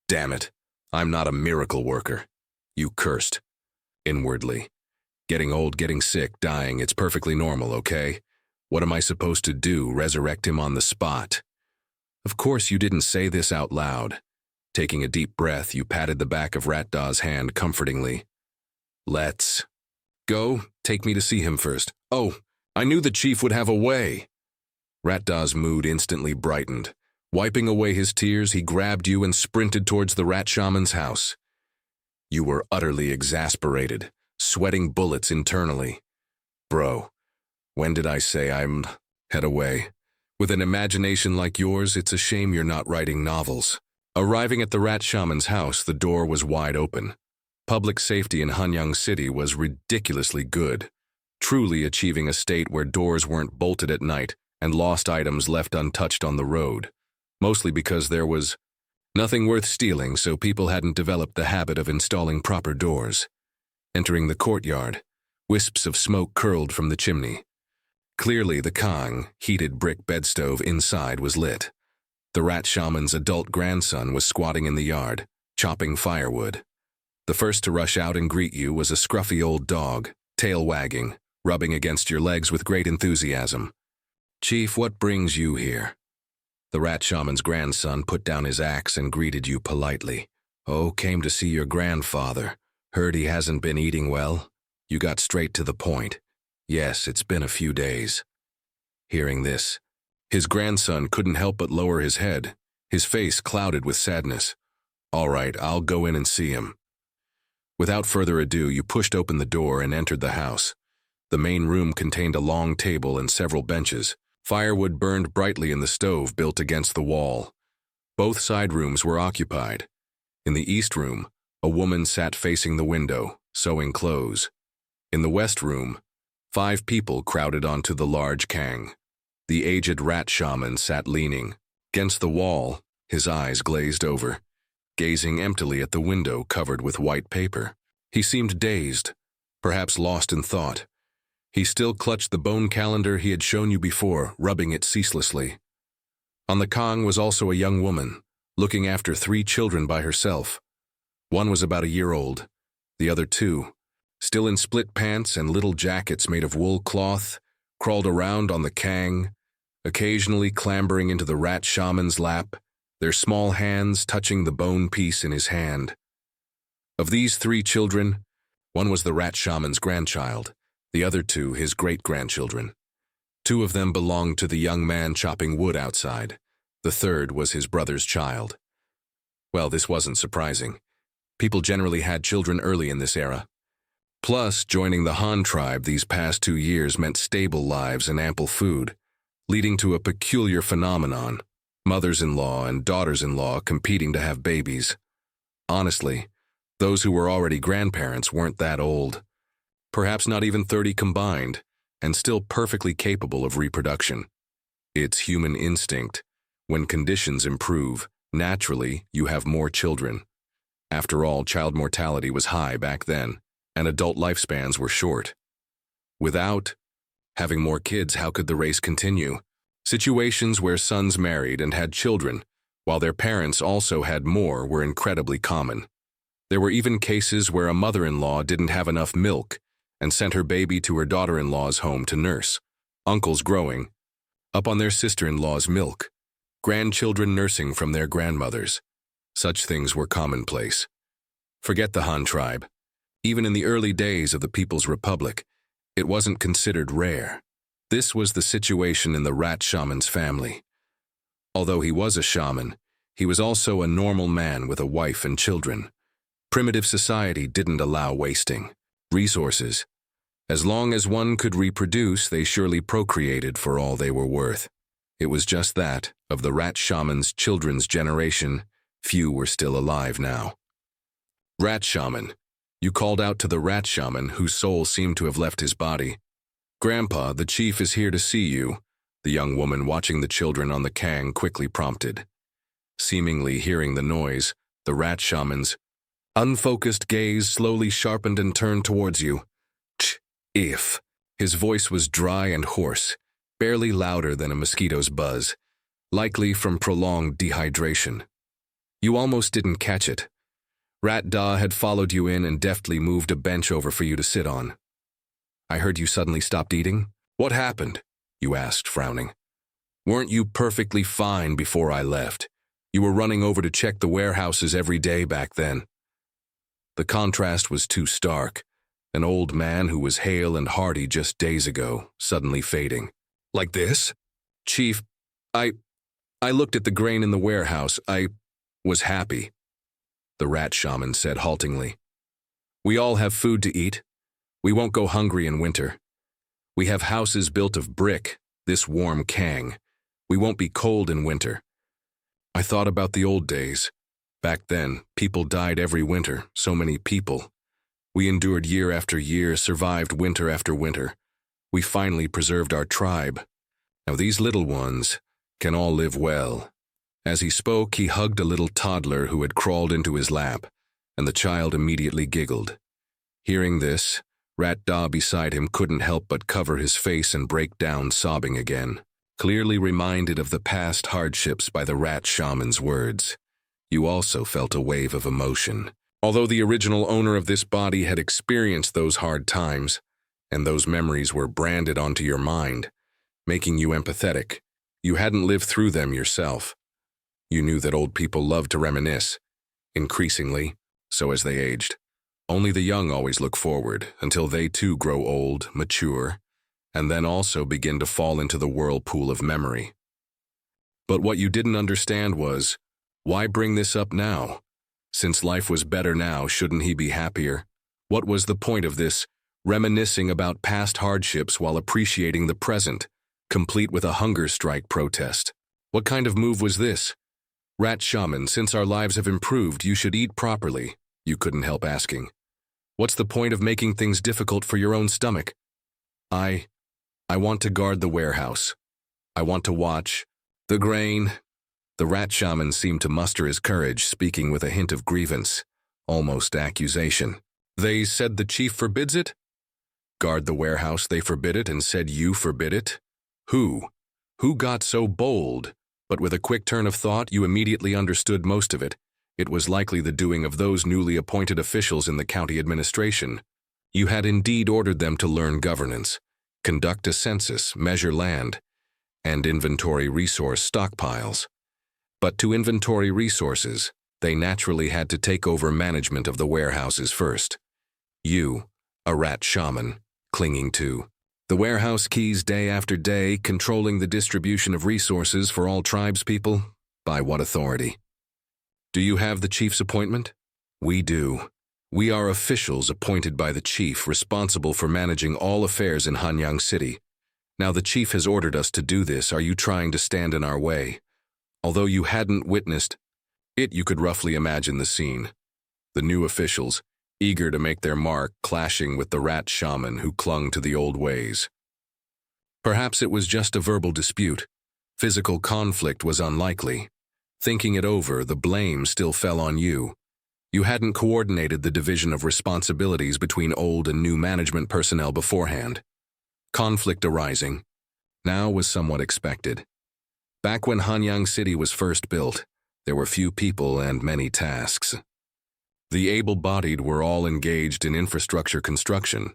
Damn it, I'm not a miracle worker. You cursed. Inwardly. Getting old, getting sick, dying, it's perfectly normal, okay? What am I supposed to do, resurrect him on the spot? Of course you didn't say this out loud. Taking a deep breath, you patted the back of Rat Da's hand comfortingly. Let's go. Take me to see him first. Oh, I knew the chief would have a way. Rat Da's mood instantly brightened. Wiping away his tears, he grabbed you and sprinted towards the rat shaman's house. You were utterly exasperated, sweating bullets internally. Bro, when did I say I'm head away? With an imagination like yours, it's a shame you're not writing novels. Arriving at the rat shaman's house, the door was wide open. Public safety in Hanyang City was ridiculously good, truly achieving a state where doors weren't bolted at night and lost items left untouched on the road, mostly because there was nothing worth stealing, so people hadn't developed the habit of installing proper doors. Entering the courtyard, wisps of smoke curled from the chimney. Clearly the Kang, heated brick bedstove inside was lit. The rat shaman's adult grandson was squatting in the yard, chopping firewood. The first to rush out and greet you was a scruffy old dog, tail wagging, rubbing against your legs with great enthusiasm. Chief, what brings you here? The rat shaman's grandson put down his axe and greeted you politely. Oh, came to see your grandfather. Heard he hasn't been eating well. You got straight to the point. Yes, it's been a few days. Hearing this, his grandson couldn't help but lower his head, his face clouded with sadness. All right, I'll go in and see him. Without further ado, you pushed open the door and entered the house. The main room contained a long table and several benches. Firewood burned brightly in the stove built against the wall. Both side rooms were occupied. In the east room, a woman sat facing the window, sewing clothes. In the west room, 5 people crowded onto the large Kang. The aged rat shaman sat leaning against the wall, his eyes glazed over, gazing emptily at the window covered with white paper. He seemed dazed, perhaps lost in thought. He still clutched the bone calendar he had shown you before, rubbing it ceaselessly. On the Kang was also a young woman, looking after 3 children by herself. One was about a year old. The other 2, still in split pants and little jackets made of wool cloth, crawled around on the Kang, occasionally clambering into the rat shaman's lap, their small hands touching the bone piece in his hand. Of these 3 children, one was the rat shaman's grandchild, the other 2 his great-grandchildren. 2 of them belonged to the young man chopping wood outside. The third was his brother's child. Well, this wasn't surprising. People generally had children early in this era. Plus, joining the Han tribe these past 2 years meant stable lives and ample food, leading to a peculiar phenomenon: mothers-in-law and daughters-in-law competing to have babies. Honestly, those who were already grandparents weren't that old. Perhaps not even 30 combined, and still perfectly capable of reproduction. It's human instinct. When conditions improve, naturally, you have more children. After all, child mortality was high back then, and adult lifespans were short. Without having more kids, how could the race continue? Situations where sons married and had children, while their parents also had more, were incredibly common. There were even cases where a mother-in-law didn't have enough milk and sent her baby to her daughter-in-law's home to nurse. Uncles growing up on their sister-in-law's milk. Grandchildren nursing from their grandmothers. Such things were commonplace. Forget the Han tribe. Even in the early days of the People's Republic, it wasn't considered rare. This was the situation in the rat shaman's family. Although he was a shaman, he was also a normal man with a wife and children. Primitive society didn't allow wasting resources. As long as one could reproduce, they surely procreated for all they were worth. It was just that, of the rat shaman's children's generation, few were still alive now. Rat shaman. You called out to the rat shaman, whose soul seemed to have left his body. Grandpa, the chief is here to see you, the young woman watching the children on the kang quickly prompted. Seemingly hearing the noise, the rat shaman's unfocused gaze slowly sharpened and turned towards you. If. His voice was dry and hoarse, barely louder than a mosquito's buzz, likely from prolonged dehydration. You almost didn't catch it. Rat Da had followed you in and deftly moved a bench over for you to sit on. I heard you suddenly stopped eating. What happened? You asked, frowning. Weren't you perfectly fine before I left? You were running over to check the warehouses every day back then. The contrast was too stark. An old man who was hale and hearty just days ago, suddenly fading. Like this? Chief, I looked at the grain in the warehouse. I was happy, the rat shaman said haltingly. We all have food to eat. We won't go hungry in winter. We have houses built of brick, this warm kang. We won't be cold in winter. I thought about the old days. Back then, people died every winter, so many people. We endured year after year, survived winter after winter. We finally preserved our tribe. Now these little ones can all live well. As he spoke, he hugged a little toddler who had crawled into his lap, and the child immediately giggled. Hearing this, Rat Da beside him couldn't help but cover his face and break down sobbing again, clearly reminded of the past hardships by the rat shaman's words. You also felt a wave of emotion. Although the original owner of this body had experienced those hard times, and those memories were branded onto your mind, making you empathetic, you hadn't lived through them yourself. You knew that old people loved to reminisce, increasingly, so as they aged. Only the young always look forward, until they too grow old, mature, and then also begin to fall into the whirlpool of memory. But what you didn't understand was, why bring this up now? Since life was better now, shouldn't he be happier? What was the point of this, reminiscing about past hardships while appreciating the present, complete with a hunger strike protest? What kind of move was this? Rat shaman, since our lives have improved, you should eat properly, you couldn't help asking. What's the point of making things difficult for your own stomach? I want to guard the warehouse. I want to watch the grain. The rat shaman seemed to muster his courage, speaking with a hint of grievance, almost accusation. They said the chief forbids it? Guard the warehouse, they forbid it, and said you forbid it? Who? Who got so bold? But with a quick turn of thought, you immediately understood most of it. It was likely the doing of those newly appointed officials in the county administration. You had indeed ordered them to learn governance, conduct a census, measure land, and inventory resource stockpiles. But to inventory resources, they naturally had to take over management of the warehouses first. You, a rat shaman, clinging to the warehouse keys day after day, controlling the distribution of resources for all tribespeople? By what authority? Do you have the chief's appointment? We do. We are officials appointed by the chief, responsible for managing all affairs in Hanyang City. Now the chief has ordered us to do this. Are you trying to stand in our way? Although you hadn't witnessed it, you could roughly imagine the scene. The new officials, eager to make their mark, clashing with the rat shaman who clung to the old ways. Perhaps it was just a verbal dispute. Physical conflict was unlikely. Thinking it over, the blame still fell on you. You hadn't coordinated the division of responsibilities between old and new management personnel beforehand. Conflict arising now was somewhat expected. Back when Hanyang City was first built, there were few people and many tasks. The able-bodied were all engaged in infrastructure construction.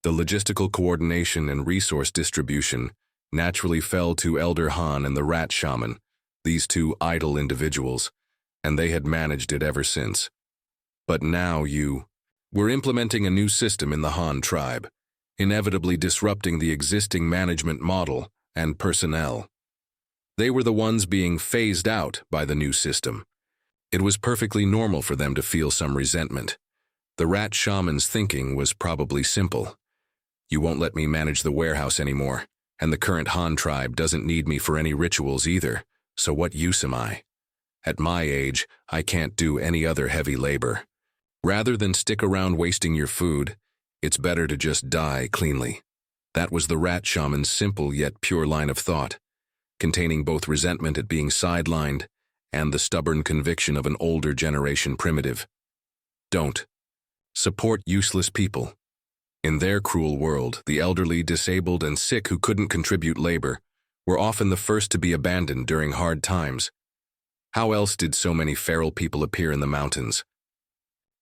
The logistical coordination and resource distribution naturally fell to Elder Han and the rat shaman, these two idle individuals, and they had managed it ever since. But now you were implementing a new system in the Han tribe, inevitably disrupting the existing management model and personnel. They were the ones being phased out by the new system. It was perfectly normal for them to feel some resentment. The rat shaman's thinking was probably simple. You won't let me manage the warehouse anymore, and the current Han tribe doesn't need me for any rituals either, so what use am I? At my age, I can't do any other heavy labor. Rather than stick around wasting your food, it's better to just die cleanly. That was the rat shaman's simple yet pure line of thought, containing both resentment at being sidelined and the stubborn conviction of an older generation primitive. Don't support useless people. In their cruel world, the elderly, disabled, and sick who couldn't contribute labor were often the first to be abandoned during hard times. How else did so many feral people appear in the mountains?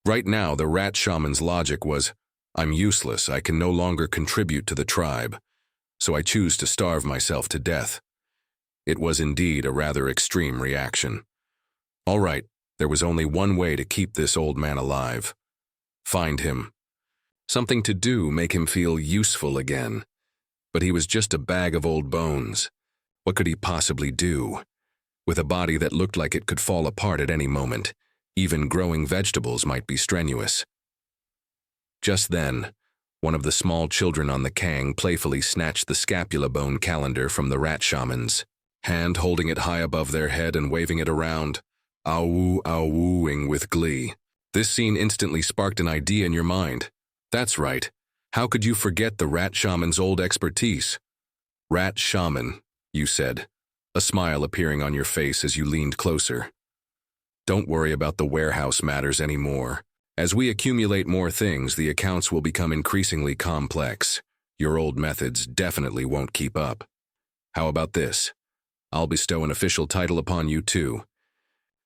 Right now, the rat shaman's logic was, I'm useless, I can no longer contribute to the tribe, so I choose to starve myself to death. It was indeed a rather extreme reaction. All right, there was only one way to keep this old man alive. Find him. Something to do, make him feel useful again. But he was just a bag of old bones. What could he possibly do? With a body that looked like it could fall apart at any moment, even growing vegetables might be strenuous. Just then, one of the small children on the Kang playfully snatched the scapula bone calendar from the rat shaman's hand, holding it high above their head and waving it around, ow-woo-ow-wooing with glee. This scene instantly sparked an idea in your mind. That's right. How could you forget the rat shaman's old expertise? Rat shaman, you said, a smile appearing on your face as you leaned closer. Don't worry about the warehouse matters anymore. As we accumulate more things, the accounts will become increasingly complex. Your old methods definitely won't keep up. How about this? I'll bestow an official title upon you too.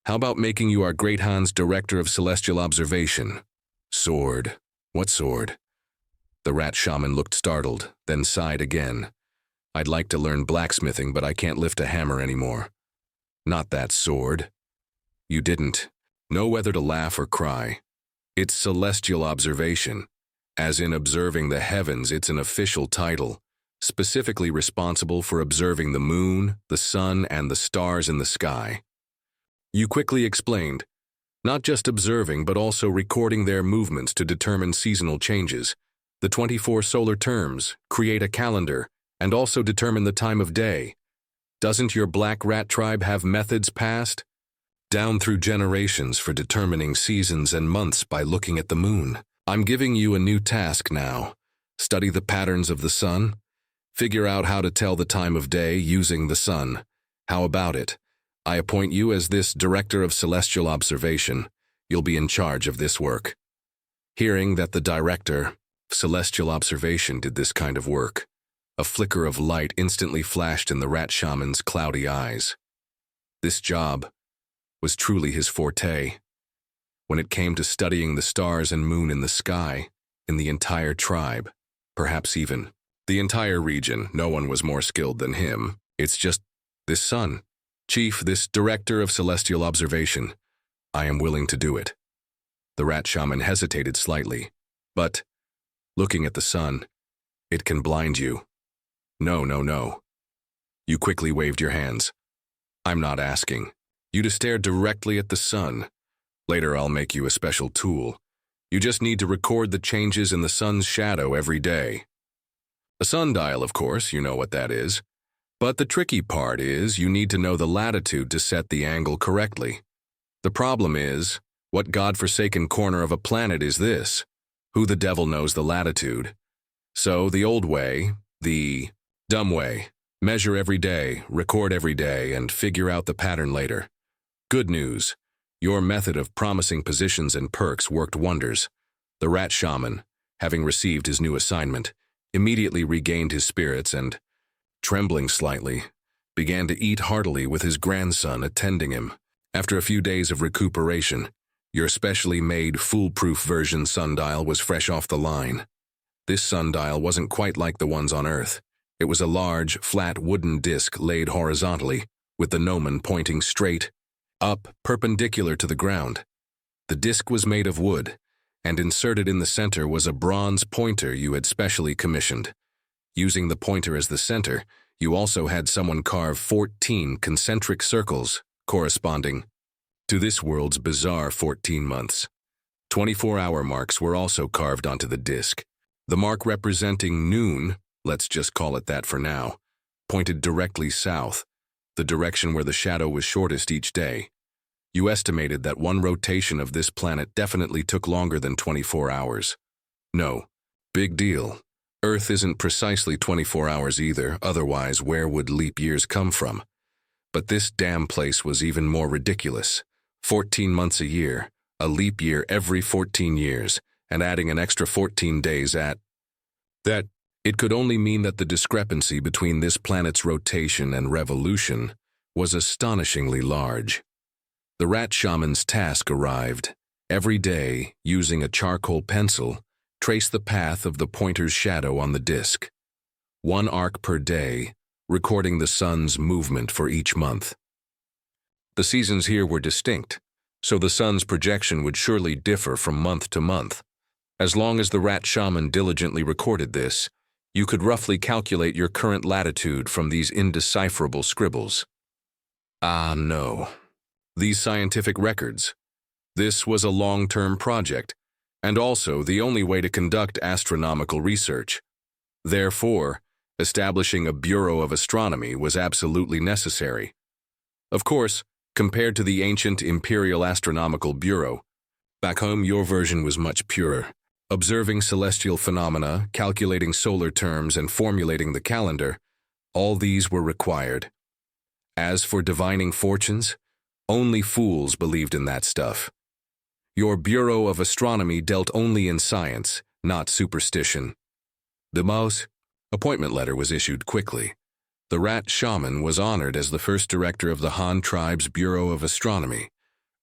How about making you our Great Han's Director of Celestial Observation? Sword. What sword? The rat shaman looked startled, then sighed again. I'd like to learn blacksmithing, but I can't lift a hammer anymore. Not that sword. You didn't know whether to laugh or cry. It's celestial observation. As in observing the heavens, it's an official title, specifically responsible for observing the moon, the sun, and the stars in the sky. You quickly explained, not just observing but also recording their movements to determine seasonal changes, the 24 solar terms, create a calendar, and also determine the time of day. Doesn't your black rat tribe have methods passed down through generations for determining seasons and months by looking at the moon? I'm giving you a new task now. Study the patterns of the sun. Figure out how to tell the time of day using the sun. How about it? I appoint you as this Director of Celestial Observation. You'll be in charge of this work. Hearing that the Director of Celestial Observation did this kind of work, a flicker of light instantly flashed in the rat shaman's cloudy eyes. This job was truly his forte. When it came to studying the stars and moon in the sky, in the entire tribe, perhaps even the entire region, no one was more skilled than him. It's just this sun. Chief, this Director of Celestial Observation, I am willing to do it. The rat shaman hesitated slightly, but, looking at the sun, it can blind you. No, no, no. You quickly waved your hands. I'm not asking you to stare directly at the sun. Later I'll make you a special tool. You just need to record the changes in the sun's shadow every day. A sundial, of course, you know what that is. But the tricky part is you need to know the latitude to set the angle correctly. The problem is, what godforsaken corner of a planet is this? Who the devil knows the latitude? So the old way, the dumb way, Measure every day, record every day, and figure out the pattern later. Good news. Your method of promising positions and perks worked wonders. The rat shaman, having received his new assignment, immediately regained his spirits and, trembling slightly, began to eat heartily with his grandson attending him. After a few days of recuperation, your specially made foolproof version sundial was fresh off the line. This sundial wasn't quite like the ones on Earth. It was a large, flat wooden disc laid horizontally, with the gnomon pointing straight up, perpendicular to the ground. The disc was made of wood, and inserted in the center was a bronze pointer you had specially commissioned. Using the pointer as the center, you also had someone carve 14 concentric circles, corresponding to this world's bizarre 14 months. 24-hour marks were also carved onto the disc. The mark representing noon, let's just call it that for now, pointed directly south, the direction where the shadow was shortest each day. You estimated that one rotation of this planet definitely took longer than 24 hours. No, big deal. Earth isn't precisely 24 hours either, otherwise where would leap years come from? But this damn place was even more ridiculous. 14 months a year, a leap year every 14 years, and adding an extra 14 days at that. It could only mean that the discrepancy between this planet's rotation and revolution was astonishingly large. The rat shaman's task arrived. Every day, using a charcoal pencil, trace the path of the pointer's shadow on the disc. One arc per day, recording the sun's movement for each month. The seasons here were distinct, so the sun's projection would surely differ from month to month. As long as the rat shaman diligently recorded this, you could roughly calculate your current latitude from these indecipherable scribbles. Ah, no. These scientific records. This was a long-term project, and also the only way to conduct astronomical research. Therefore, establishing a Bureau of Astronomy was absolutely necessary. Of course, compared to the ancient Imperial Astronomical Bureau, back home your version was much purer. Observing celestial phenomena, calculating solar terms, and formulating the calendar, all these were required. As for divining fortunes, only fools believed in that stuff. Your Bureau of Astronomy dealt only in science, not superstition. The Mao's appointment letter was issued quickly. The rat shaman was honored as the first director of the Han tribe's Bureau of Astronomy,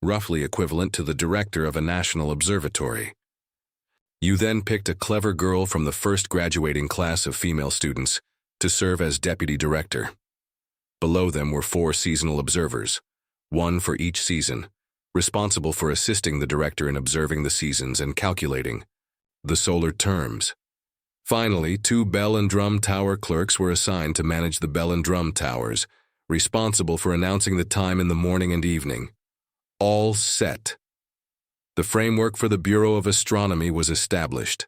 roughly equivalent to the director of a national observatory. You then picked a clever girl from the first graduating class of female students to serve as deputy director. Below them were 4 seasonal observers, one for each season, responsible for assisting the director in observing the seasons and calculating the solar terms. Finally, 2 bell and drum tower clerks were assigned to manage the bell and drum towers, responsible for announcing the time in the morning and evening. All set. The framework for the Bureau of Astronomy was established.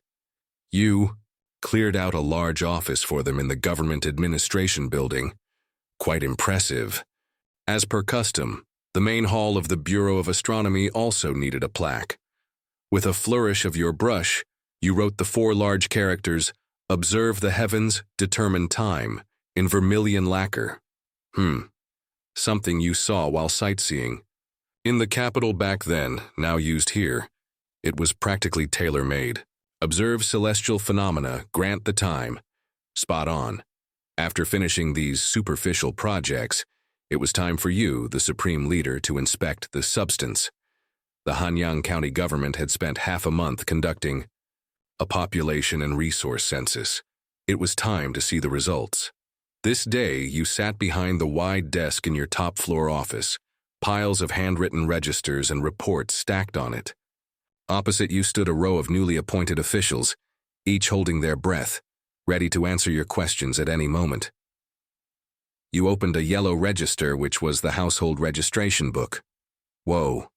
You cleared out a large office for them in the Government Administration Building. Quite impressive. As per custom, the main hall of the Bureau of Astronomy also needed a plaque. With a flourish of your brush, you wrote the 4 large characters, "Observe the heavens, determine time," in vermilion lacquer. Something you saw while sightseeing. In the capital back then, now used here, it was practically tailor-made. Observe celestial phenomena, grant the time. Spot on. After finishing these superficial projects, it was time for you, the supreme leader, to inspect the substance. The Hanyang County government had spent half a month conducting a population and resource census. It was time to see the results. This day, you sat behind the wide desk in your top-floor office, piles of handwritten registers and reports stacked on it. Opposite you stood a row of newly appointed officials, each holding their breath, ready to answer your questions at any moment. You opened a yellow register, which was the household registration book. Whoa.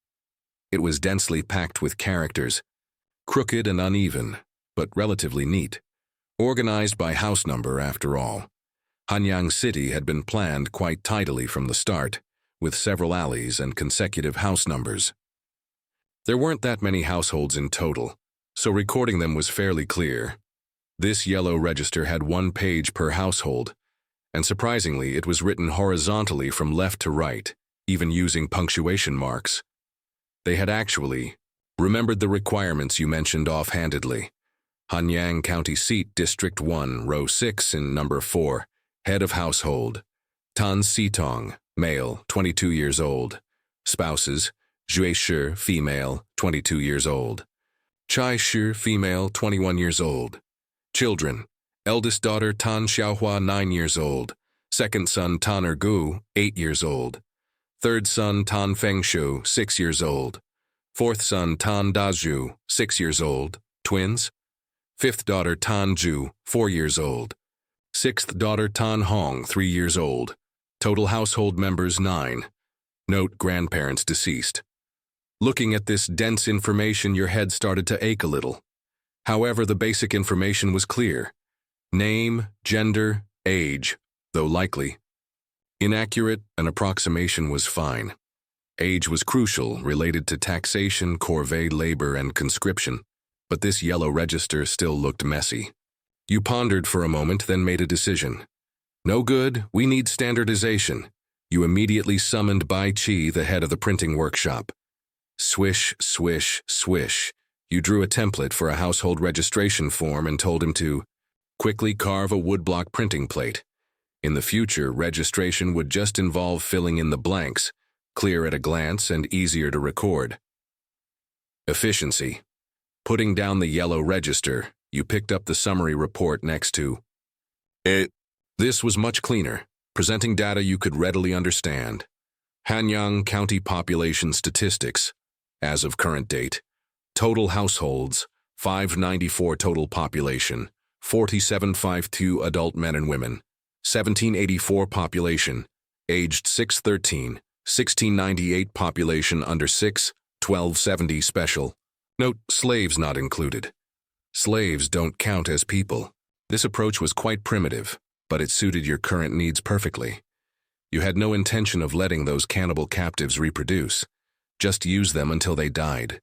It was densely packed with characters, crooked and uneven, but relatively neat. Organized by house number, after all. Hanyang City had been planned quite tidily from the start, with several alleys and consecutive house numbers. There weren't that many households in total, so recording them was fairly clear. This yellow register had 1 page per household, and surprisingly, it was written horizontally from left to right, even using punctuation marks. They had actually remembered the requirements you mentioned offhandedly. Hanyang County Seat, District 1, Row 6 in Number 4, Head of Household. Tan Sitong, male, 22 years old. Spouses, Jue Shi, female, 22 years old. Chai Shi, female, 21 years old. Children, eldest daughter Tan Xiaohua, 9 years old. Second son Tan Ergu, 8 years old. Third son Tan Fengshu, 6 years old. Fourth son Tan Dazhu, 6 years old. Twins. Fifth daughter Tan Ju, 4 years old. Sixth daughter Tan Hong, 3 years old. Total household members 9. Note grandparents deceased. Looking at this dense information, your head started to ache a little. However, the basic information was clear. Name, gender, age, though likely inaccurate, an approximation was fine. Age was crucial, related to taxation, corvée labor, and conscription. But this yellow register still looked messy. You pondered for a moment, then made a decision. No good, we need standardization. You immediately summoned Bai Qi, the head of the printing workshop. Swish, swish, swish. You drew a template for a household registration form and told him to quickly carve a woodblock printing plate. In the future, registration would just involve filling in the blanks, clear at a glance and easier to record. Efficiency. Putting down the yellow register, you picked up the summary report next to it. This was much cleaner, presenting data you could readily understand. Hanyang County Population Statistics. As of current date, total households, 594 total population, 4752 adult men and women, 1784 population, aged 613, 1698 population under 6, 1270 special. Note, slaves not included. Slaves don't count as people. This approach was quite primitive, but it suited your current needs perfectly. You had no intention of letting those cannibal captives reproduce. Just use them until they died.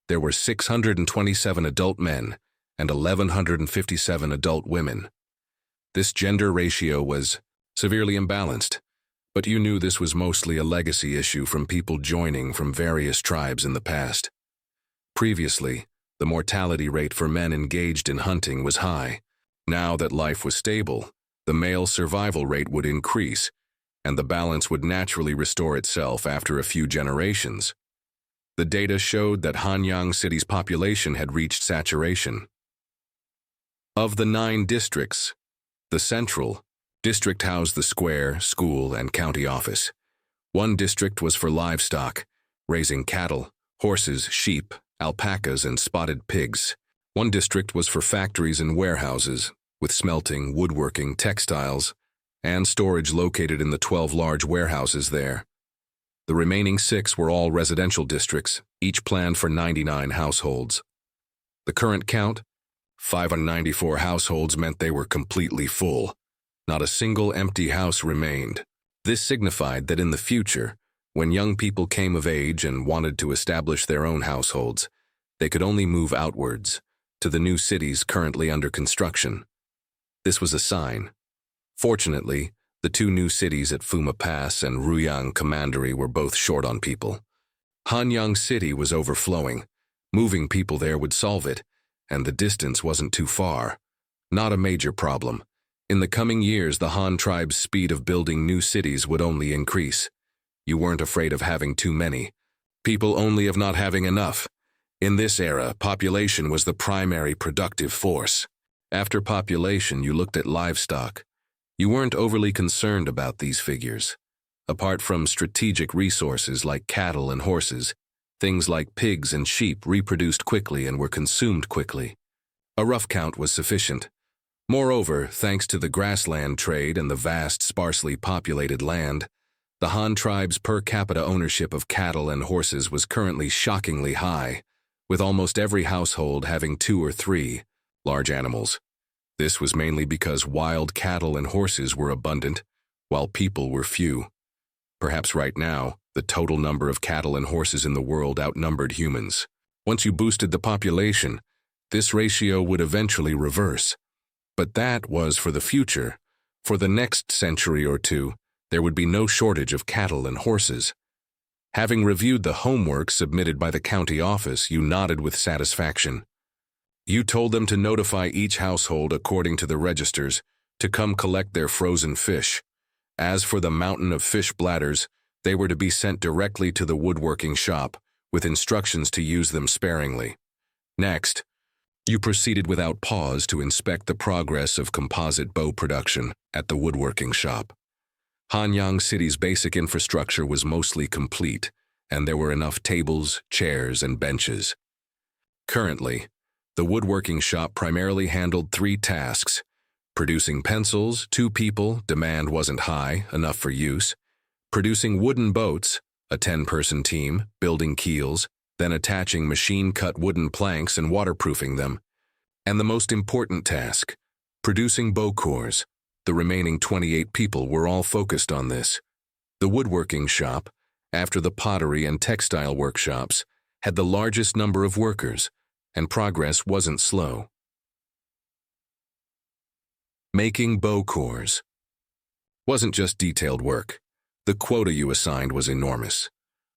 There were 627 adult men and 1,157 adult women. This gender ratio was severely imbalanced, but you knew this was mostly a legacy issue from people joining from various tribes in the past. Previously, the mortality rate for men engaged in hunting was high. Now that life was stable, the male survival rate would increase, and the balance would naturally restore itself after a few generations. The data showed that Hanyang City's population had reached saturation. Of the 9 districts, the Central District housed the square, school, and county office. One district was for livestock, raising cattle, horses, sheep, alpacas, and spotted pigs. One district was for factories and warehouses, with smelting, woodworking, textiles, and storage located in the 12 large warehouses there. The remaining 6 were all residential districts, each planned for 99 households. The current count, 594 households, meant they were completely full. Not a single empty house remained. This signified that in the future, when young people came of age and wanted to establish their own households, they could only move outwards, to the new cities currently under construction. This was a sign. Fortunately, the 2 new cities at Fuma Pass and Ruyang Commandery were both short on people. Hanyang City was overflowing. Moving people there would solve it, and the distance wasn't too far. Not a major problem. In the coming years, the Han tribe's speed of building new cities would only increase. You weren't afraid of having too many. People only of not having enough. In this era, population was the primary productive force. After population, you looked at livestock. You weren't overly concerned about these figures. Apart from strategic resources like cattle and horses, things like pigs and sheep reproduced quickly and were consumed quickly. A rough count was sufficient. Moreover, thanks to the grassland trade and the vast, sparsely populated land, the Han tribe's per capita ownership of cattle and horses was currently shockingly high, with almost every household having 2 or 3 large animals. This was mainly because wild cattle and horses were abundant, while people were few. Perhaps right now, the total number of cattle and horses in the world outnumbered humans. Once you boosted the population, this ratio would eventually reverse. But that was for the future. For the next century or two, there would be no shortage of cattle and horses. Having reviewed the homework submitted by the county office, you nodded with satisfaction. You told them to notify each household according to the registers to come collect their frozen fish. As for the mountain of fish bladders, they were to be sent directly to the woodworking shop, with instructions to use them sparingly. Next, you proceeded without pause to inspect the progress of composite bow production at the woodworking shop. Hanyang City's basic infrastructure was mostly complete, and there were enough tables, chairs, and benches. Currently, the woodworking shop primarily handled 3 tasks: producing pencils, 2 people, demand wasn't high, enough for use; producing wooden boats, a 10-person team, building keels, then attaching machine-cut wooden planks and waterproofing them; and the most important task, producing bow cores. The remaining 28 people were all focused on this. The woodworking shop, after the pottery and textile workshops, had the largest number of workers, and progress wasn't slow. Making bow cores wasn't just detailed work. The quota you assigned was enormous.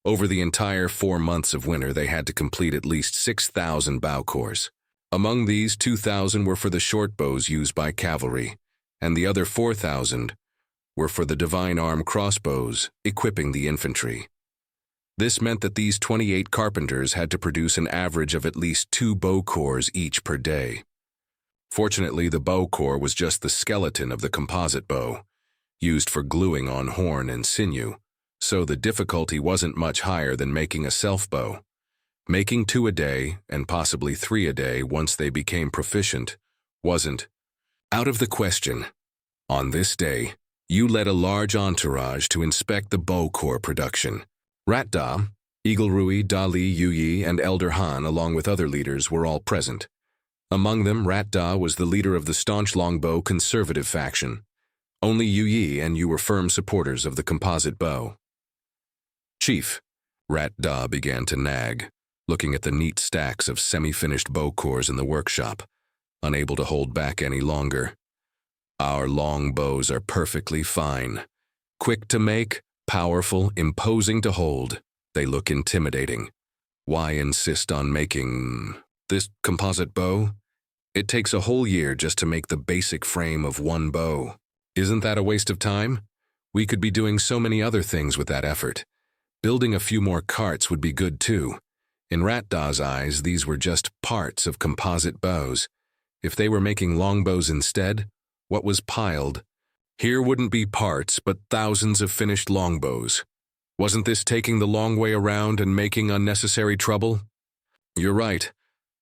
Over the entire 4 months of winter, they had to complete at least 6,000 bow cores. Among these, 2,000 were for the short bows used by cavalry, and the other 4,000 were for the divine arm crossbows, equipping the infantry. This meant that these 28 carpenters had to produce an average of at least 2 bow cores each per day. Fortunately, the bow core was just the skeleton of the composite bow, used for gluing on horn and sinew, so the difficulty wasn't much higher than making a self-bow. Making 2 a day, and possibly 3 a day once they became proficient, wasn't out of the question. On this day, you led a large entourage to inspect the bow core production. Rat Da, Eagle Rui, Da Li, Yu Yi, and Elder Han, along with other leaders, were all present. Among them, Rat Da was the leader of the staunch longbow conservative faction. Only Yu Yi and you were firm supporters of the composite bow. Chief, Rat Da began to nag, looking at the neat stacks of semi-finished bow cores in the workshop, unable to hold back any longer. Our long bows are perfectly fine. Quick to make, powerful, imposing to hold. They look intimidating. Why insist on making this composite bow? It takes a whole year just to make the basic frame of one bow. Isn't that a waste of time? We could be doing so many other things with that effort. Building a few more carts would be good too. In Rat Da's eyes, these were just parts of composite bows. If they were making longbows instead, what was piled here wouldn't be parts, but thousands of finished longbows. Wasn't this taking the long way around and making unnecessary trouble? You're right.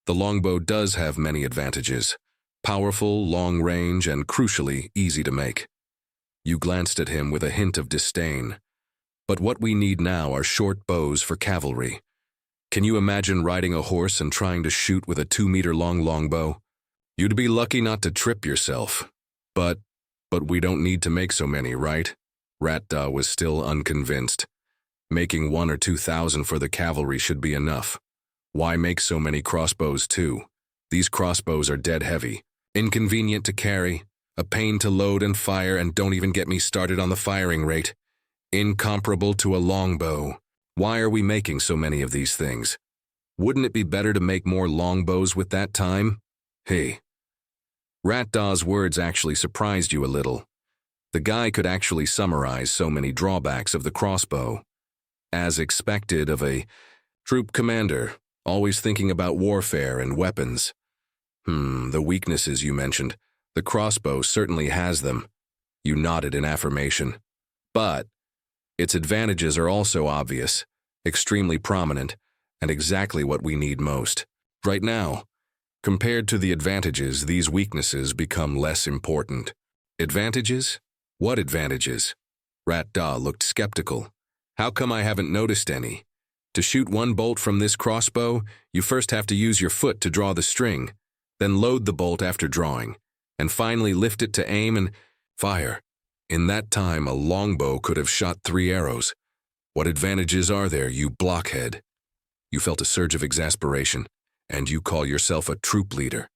The longbow does have many advantages. Powerful, long range, and crucially, easy to make. You glanced at him with a hint of disdain. But what we need now are short bows for cavalry. Can you imagine riding a horse and trying to shoot with a 2-meter-long longbow? You'd be lucky not to trip yourself. But we don't need to make so many, right? Rat Da was still unconvinced. Making 1,000 or 2,000 for the cavalry should be enough. Why make so many crossbows too? These crossbows are dead heavy, inconvenient to carry, a pain to load and fire, and don't even get me started on the firing rate. Incomparable to a longbow. Why are we making so many of these things? Wouldn't it be better to make more longbows with that time? Hey. Rat Da's words actually surprised you a little. The guy could actually summarize so many drawbacks of the crossbow. As expected of a troop commander, always thinking about warfare and weapons. The weaknesses you mentioned. The crossbow certainly has them. You nodded in affirmation. But its advantages are also obvious, extremely prominent, and exactly what we need most. Right now, compared to the advantages, these weaknesses become less important. Advantages? What advantages? Rat Da looked skeptical. How come I haven't noticed any? To shoot one bolt from this crossbow, you first have to use your foot to draw the string, then load the bolt after drawing, and finally lift it to aim and fire. In that time, a longbow could have shot 3 arrows. What advantages are there, you blockhead? You felt a surge of exasperation, and you call yourself a troop leader.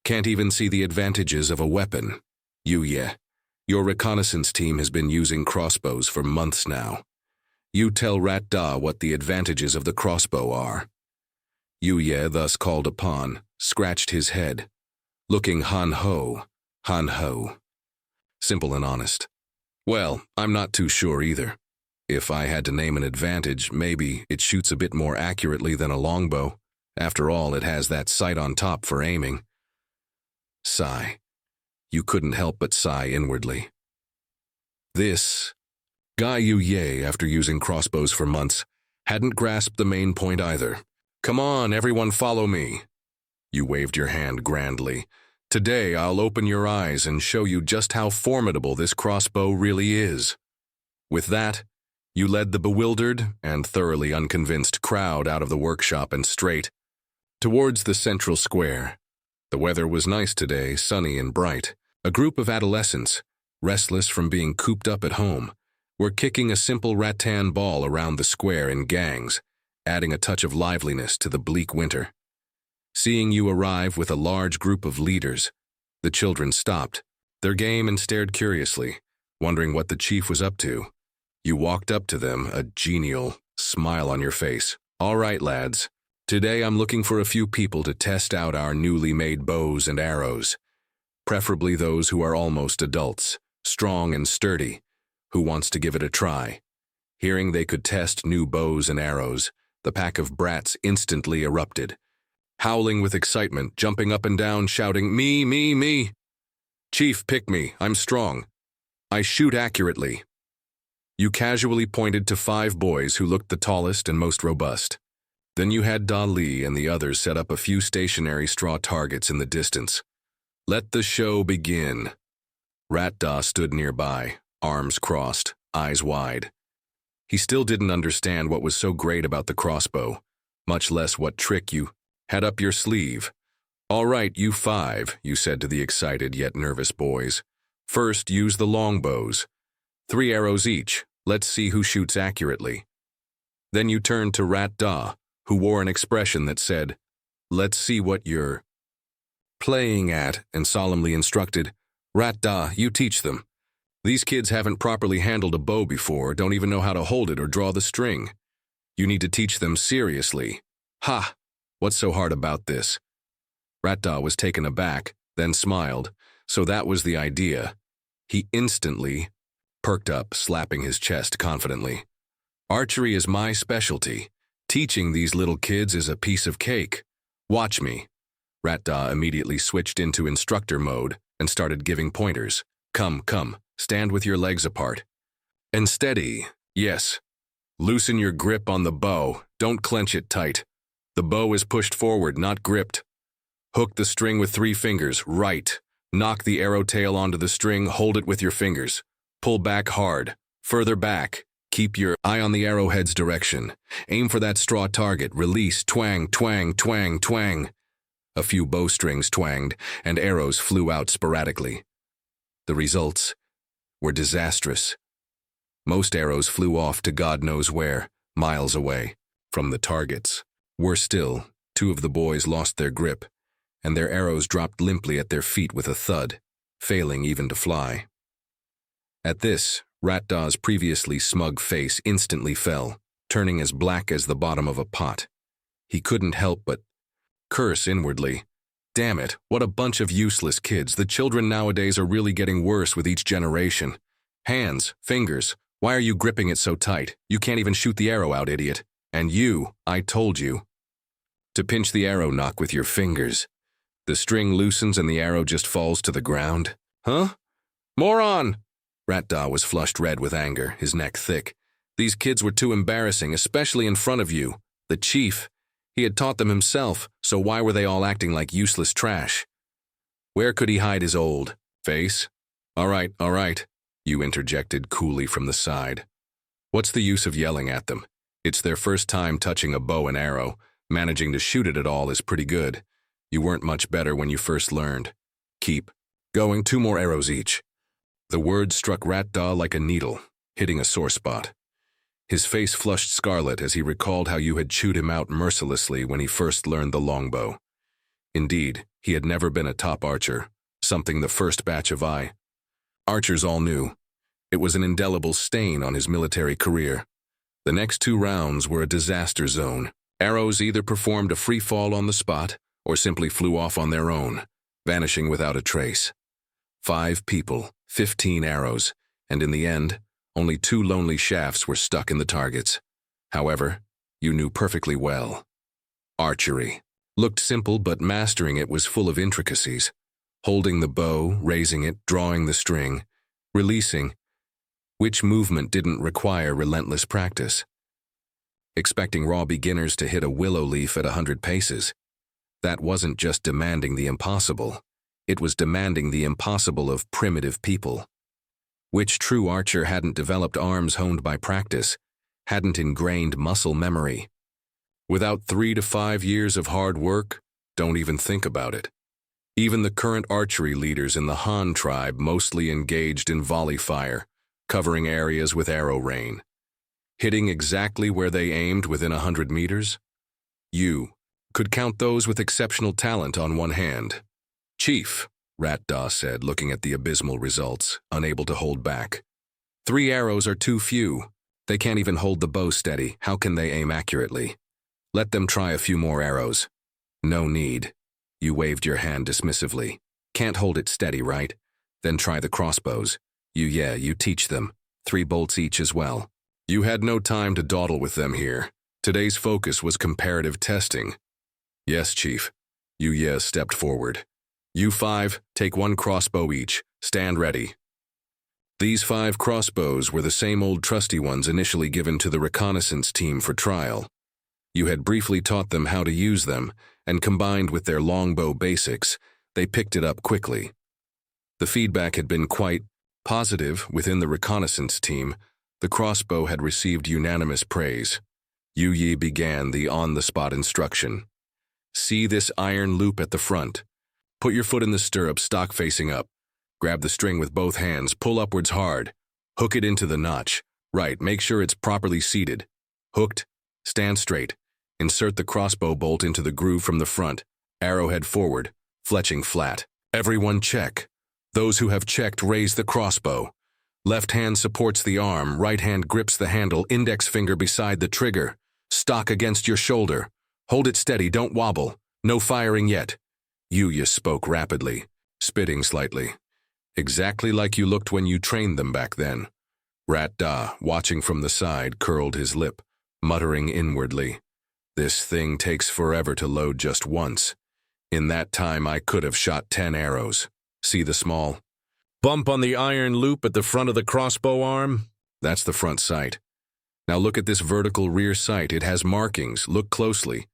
Can't even see the advantages of a weapon. Yeah. Your reconnaissance team has been using crossbows for months now. You tell Rat Da what the advantages of the crossbow are." Yu Ye, thus called upon, scratched his head, looking Han Ho. Simple and honest. "Well, I'm not too sure either. If I had to name an advantage, maybe it shoots a bit more accurately than a longbow. After all, it has that sight on top for aiming." Sigh. You couldn't help but sigh inwardly. This guy Yu Ye, after using crossbows for months, hadn't grasped the main point either. "Come on, everyone follow me." You waved your hand grandly. "Today I'll open your eyes and show you just how formidable this crossbow really is." With that, you led the bewildered and thoroughly unconvinced crowd out of the workshop and straight towards the central square. The weather was nice today, sunny and bright. A group of adolescents, restless from being cooped up at home, were kicking a simple rattan ball around the square in gangs, adding a touch of liveliness to the bleak winter. Seeing you arrive with a large group of leaders, the children stopped their game and stared curiously, wondering what the chief was up to. You walked up to them, a genial smile on your face. "All right, lads. Today I'm looking for a few people to test out our newly made bows and arrows. Preferably those who are almost adults, strong and sturdy, who wants to give it a try." Hearing they could test new bows and arrows, the pack of brats instantly erupted, howling with excitement, jumping up and down, shouting, "Me, me, me! Chief, pick me, I'm strong. I shoot accurately." You casually pointed to 5 boys who looked the tallest and most robust. Then you had Da Li and the others set up a few stationary straw targets in the distance. "Let the show begin." Rat Da stood nearby, arms crossed, eyes wide. He still didn't understand what was so great about the crossbow, much less what trick you had up your sleeve. "All right, you 5, you said to the excited yet nervous boys. "First, use the longbows. 3 arrows each. Let's see who shoots accurately." Then you turned to Rat Da, who wore an expression that said, "Let's see what you're playing at," and solemnly instructed, "Rat Da, you teach them. These kids haven't properly handled a bow before, don't even know how to hold it or draw the string. You need to teach them seriously." "Ha! What's so hard about this?" Rat Da was taken aback, then smiled. So that was the idea. He instantly perked up, slapping his chest confidently. "Archery is my specialty. Teaching these little kids is a piece of cake. Watch me." Rat Da immediately switched into instructor mode and started giving pointers. Come, stand with your legs apart. And steady, yes. Loosen your grip on the bow, don't clench it tight. The bow is pushed forward, not gripped. Hook the string with 3 fingers, right. Knock the arrow tail onto the string, hold it with your fingers. Pull back hard, further back. Keep your eye on the arrowhead's direction. Aim for that straw target, release, twang, twang, twang, twang. A few bowstrings twanged, and arrows flew out sporadically. The results were disastrous. Most arrows flew off to God knows where, miles away from the targets. Worse still, 2 of the boys lost their grip, and their arrows dropped limply at their feet with a thud, failing even to fly. At this, Rat Da's previously smug face instantly fell, turning as black as the bottom of a pot. He couldn't help but curse inwardly. Damn it, what a bunch of useless kids. The children nowadays are really getting worse with each generation. Hands, fingers, why are you gripping it so tight? You can't even shoot the arrow out, idiot. And you, I told you to pinch the arrow nock with your fingers. The string loosens and the arrow just falls to the ground. Huh? Moron! Rat Da was flushed red with anger, his neck thick. These kids were too embarrassing, especially in front of you, the chief. He had taught them himself, so why were they all acting like useless trash? Where could he hide his old face? All right, you interjected coolly from the side. What's the use of yelling at them? It's their first time touching a bow and arrow. Managing to shoot it at all is pretty good. You weren't much better when you first learned. Keep going, 2 more arrows each. The word struck Rat Da like a needle, hitting a sore spot. His face flushed scarlet as he recalled how you had chewed him out mercilessly when he first learned the longbow. Indeed, he had never been a top archer, something the first batch of Archers all knew. It was an indelible stain on his military career. The next 2 rounds were a disaster zone. Arrows either performed a free fall on the spot or simply flew off on their own, vanishing without a trace. 5 people, 15 arrows, and in the end, only 2 lonely shafts were stuck in the targets. However, you knew perfectly well. Archery. Looked simple, but mastering it was full of intricacies. Holding the bow, raising it, drawing the string, releasing, which movement didn't require relentless practice. Expecting raw beginners to hit a willow leaf at 100 paces. That wasn't just demanding the impossible. It was demanding the impossible of primitive people. Which true archer hadn't developed arms honed by practice, hadn't ingrained muscle memory? Without 3 to 5 years of hard work, don't even think about it. Even the current archery leaders in the Han tribe mostly engaged in volley fire, covering areas with arrow rain. Hitting exactly where they aimed within 100 meters? You could count those with exceptional talent on one hand. Chief, Rat-Da said, looking at the abysmal results, unable to hold back. 3 arrows are too few. They can't even hold the bow steady. How can they aim accurately? Let them try a few more arrows. No need. You waved your hand dismissively. Can't hold it steady, right? Then try the crossbows. You teach them. 3 bolts each as well. You had no time to dawdle with them here. Today's focus was comparative testing. Yes, Chief. You stepped forward. You 5, take 1 crossbow each. Stand ready. These 5 crossbows were the same old trusty ones initially given to the reconnaissance team for trial. You had briefly taught them how to use them, and combined with their longbow basics, they picked it up quickly. The feedback had been quite positive within the reconnaissance team. The crossbow had received unanimous praise. Yu Yi began the on-the-spot instruction. See this iron loop at the front. Put your foot in the stirrup, stock facing up. Grab the string with both hands, pull upwards hard. Hook it into the notch. Right, make sure it's properly seated. Hooked, stand straight. Insert the crossbow bolt into the groove from the front. Arrowhead forward, fletching flat. Everyone check. Those who have checked raise the crossbow. Left hand supports the arm, right hand grips the handle, index finger beside the trigger. Stock against your shoulder. Hold it steady, don't wobble. No firing yet. Yuya spoke rapidly, spitting slightly. Exactly like you looked when you trained them back then. Rat-Da, watching from the side, curled his lip, muttering inwardly. This thing takes forever to load just once. In that time I could have shot 10 arrows. See the small bump on the iron loop at the front of the crossbow arm? That's the front sight. Now look at this vertical rear sight. It has markings. Look closely.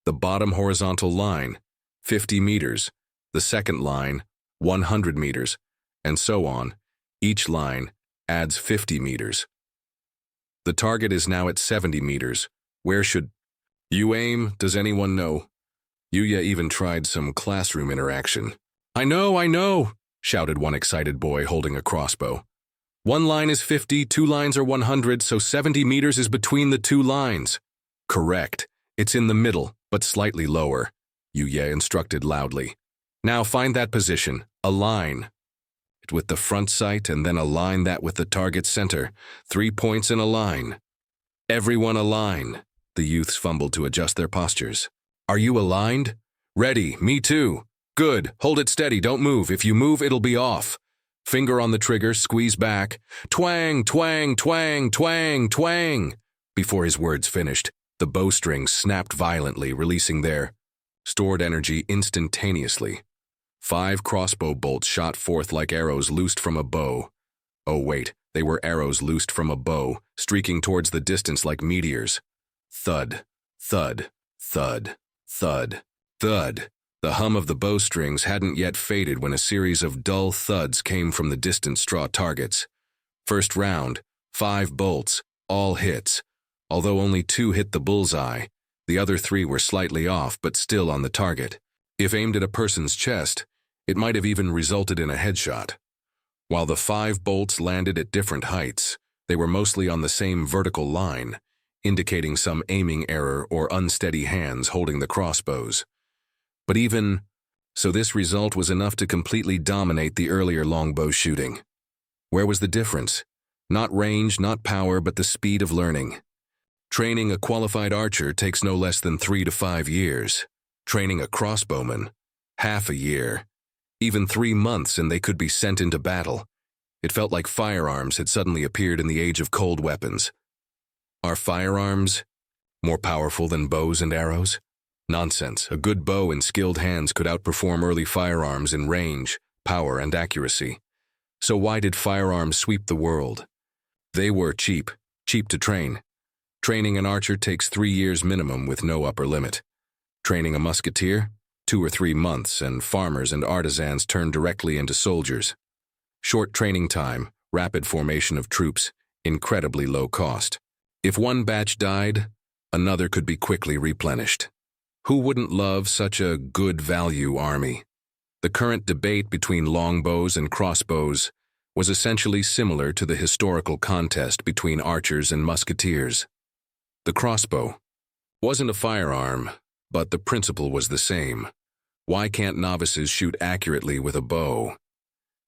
The bottom horizontal line, 50 meters. The second line, 100 meters. And so on. Each line adds 50 meters. The target is now at 70 meters. Where should you aim? Does anyone know? Yuya even tried some classroom interaction. I know, shouted one excited boy holding a crossbow. 1 line is 50, 2 lines are 100, so 70 meters is between the 2 lines. Correct. It's in the middle, but slightly lower, Yuya instructed loudly. Now find that position, align it with the front sight and then align that with the target center. 3 points in a line. Everyone align. The youths fumbled to adjust their postures. Are you aligned? Ready, me too. Good, hold it steady, don't move. If you move, it'll be off. Finger on the trigger, squeeze back. Twang, twang, twang, twang, twang. Before his words finished, the bowstring snapped violently, releasing their stored energy instantaneously. 5 crossbow bolts shot forth like arrows loosed from a bow. Oh wait, they were arrows loosed from a bow, streaking towards the distance like meteors. Thud, thud, thud, thud, thud. The hum of the bowstrings hadn't yet faded when a series of dull thuds came from the distant straw targets. First round, 5 bolts, all hits. Although only 2 hit the bullseye, the other 3 were slightly off but still on the target. If aimed at a person's chest, it might have even resulted in a headshot. While the 5 bolts landed at different heights, they were mostly on the same vertical line, indicating some aiming error or unsteady hands holding the crossbows. But even so, this result was enough to completely dominate the earlier longbow shooting. Where was the difference? Not range, not power, but the speed of learning. Training a qualified archer takes no less than 3 to 5 years. Training a crossbowman, half a year. Even 3 months and they could be sent into battle. It felt like firearms had suddenly appeared in the age of cold weapons. Are firearms more powerful than bows and arrows? Nonsense. A good bow in skilled hands could outperform early firearms in range, power, and accuracy. So why did firearms sweep the world? They were cheap to train. Training an archer takes 3 years minimum with no upper limit. Training a musketeer? 2 or 3 months, and farmers and artisans turn directly into soldiers. Short training time, rapid formation of troops, incredibly low cost. If one batch died, another could be quickly replenished. Who wouldn't love such a good value army? The current debate between longbows and crossbows was essentially similar to the historical contest between archers and musketeers. The crossbow wasn't a firearm, but the principle was the same. Why can't novices shoot accurately with a bow?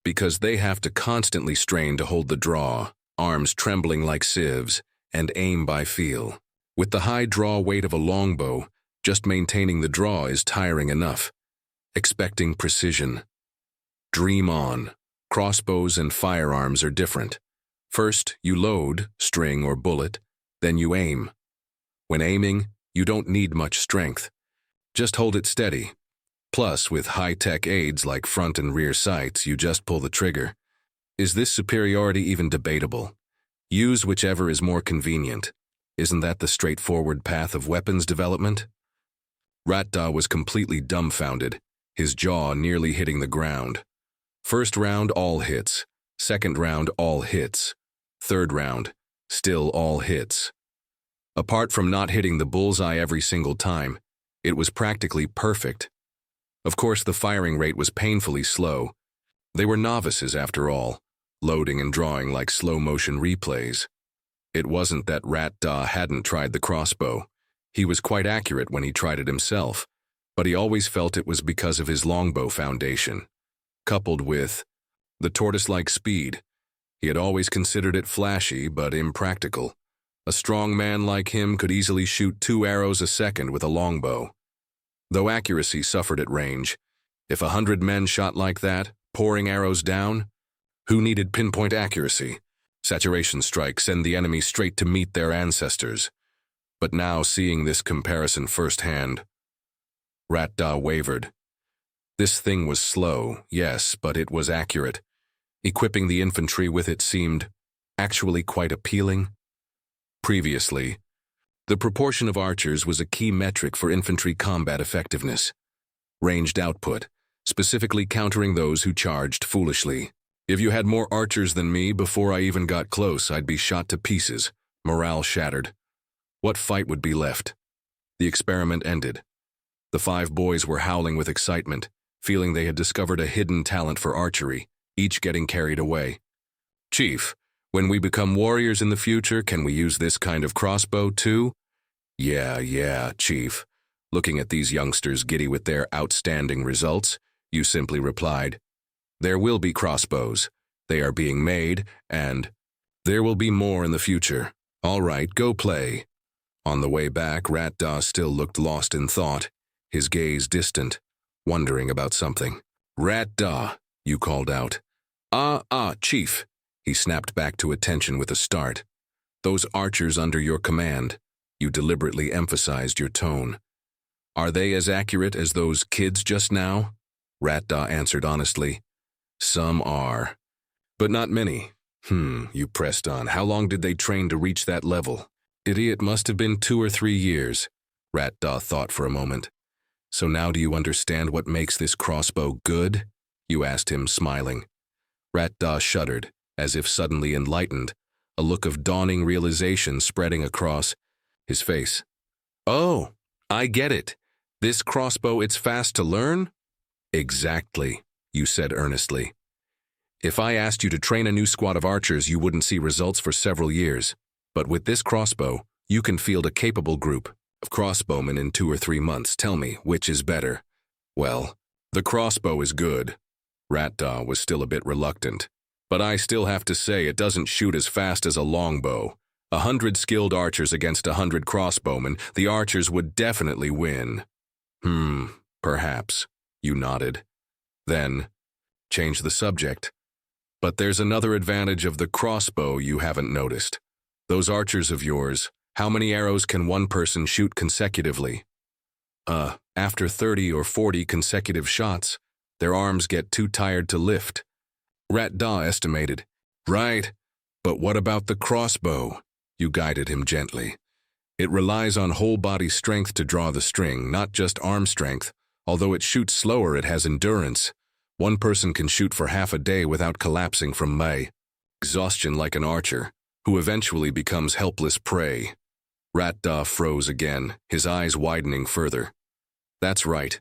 Because they have to constantly strain to hold the draw, arms trembling like sieves, and aim by feel. With the high draw weight of a longbow, just maintaining the draw is tiring enough. Expecting precision. Dream on. Crossbows and firearms are different. First, you load, string or bullet, then you aim. When aiming, you don't need much strength. Just hold it steady. Plus, with high-tech aids like front and rear sights, you just pull the trigger. Is this superiority even debatable? Use whichever is more convenient. Isn't that the straightforward path of weapons development? Ratda was completely dumbfounded, his jaw nearly hitting the ground. First round, all hits. Second round, all hits. Third round, still all hits. Apart from not hitting the bullseye every single time, it was practically perfect. Of course, the firing rate was painfully slow. They were novices after all, loading and drawing like slow-motion replays. It wasn't that Ratda hadn't tried the crossbow. He was quite accurate when he tried it himself, but he always felt it was because of his longbow foundation. Coupled with the tortoise-like speed, he had always considered it flashy but impractical. A strong man like him could easily shoot 2 arrows a second with a longbow. Though accuracy suffered at range, if 100 men shot like that, pouring arrows down, who needed pinpoint accuracy? Saturation strikes send the enemy straight to meet their ancestors. But now, seeing this comparison firsthand, Ratda wavered. This thing was slow, yes, but it was accurate. Equipping the infantry with it seemed actually quite appealing. Previously, the proportion of archers was a key metric for infantry combat effectiveness. Ranged output, specifically countering those who charged foolishly. If you had more archers than me before I even got close, I'd be shot to pieces, morale shattered. What fight would be left? The experiment ended. The 5 boys were howling with excitement, feeling they had discovered a hidden talent for archery, each getting carried away. Chief, when we become warriors in the future, can we use this kind of crossbow too? Yeah, Chief. Looking at these youngsters giddy with their outstanding results, you simply replied, there will be crossbows. They are being made, and there will be more in the future. All right, go play. On the way back, Ratda still looked lost in thought, his gaze distant, wondering about something. Ratda, you called out. Chief. He snapped back to attention with a start. Those archers under your command, you deliberately emphasized your tone. Are they as accurate as those kids just now? Ratda answered honestly. Some are, but not many. You pressed on. How long did they train to reach that level? Idiot, must have been 2 or 3 years. Ratda thought for a moment. So now do you understand what makes this crossbow good? You asked him, smiling. Ratda shuddered, as if suddenly enlightened, a look of dawning realization spreading across his face. Oh, I get it. This crossbow, it's fast to learn? Exactly, you said earnestly. If I asked you to train a new squad of archers, you wouldn't see results for several years. But with this crossbow, you can field a capable group of crossbowmen in 2 or 3 months. Tell me, which is better? Well, the crossbow is good. Ratda was still a bit reluctant. But I still have to say it doesn't shoot as fast as a longbow. 100 skilled archers against 100 crossbowmen, the archers would definitely win. Perhaps. You nodded. Then, change the subject. But there's another advantage of the crossbow you haven't noticed. Those archers of yours, how many arrows can one person shoot consecutively? After 30 or 40 consecutive shots, their arms get too tired to lift. Rat-Da estimated. Right, but what about the crossbow? You guided him gently. It relies on whole-body strength to draw the string, not just arm strength. Although it shoots slower, it has endurance. One person can shoot for half a day without collapsing from exhaustion like an archer, who eventually becomes helpless prey. Rat-Da froze again, his eyes widening further. That's right.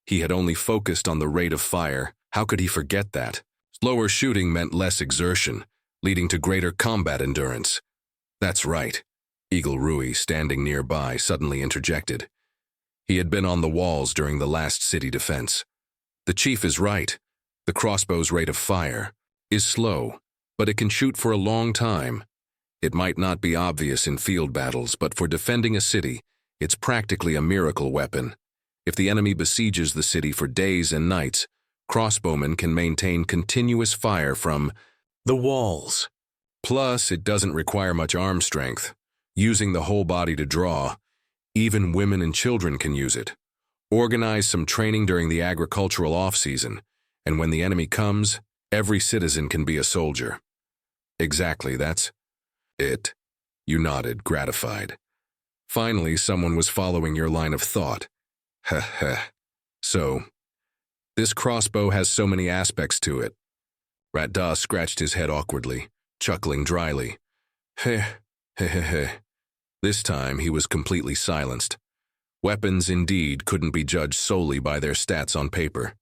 He had only focused on the rate of fire. How could he forget that? Slower shooting meant less exertion, leading to greater combat endurance. That's right. Eagle Rui, standing nearby, suddenly interjected. He had been on the walls during the last city defense. The chief is right. The crossbow's rate of fire is slow, but it can shoot for a long time. It might not be obvious in field battles, but for defending a city, it's practically a miracle weapon. If the enemy besieges the city for days and nights, crossbowmen can maintain continuous fire from the walls. Plus, it doesn't require much arm strength. Using the whole body to draw, even women and children can use it. Organize some training during the agricultural off-season, and when the enemy comes, every citizen can be a soldier. Exactly, that's it. You nodded, gratified. Finally, someone was following your line of thought. So, this crossbow has so many aspects to it. Rat-Da scratched his head awkwardly, chuckling dryly. This time he was completely silenced. Weapons indeed couldn't be judged solely by their stats on paper.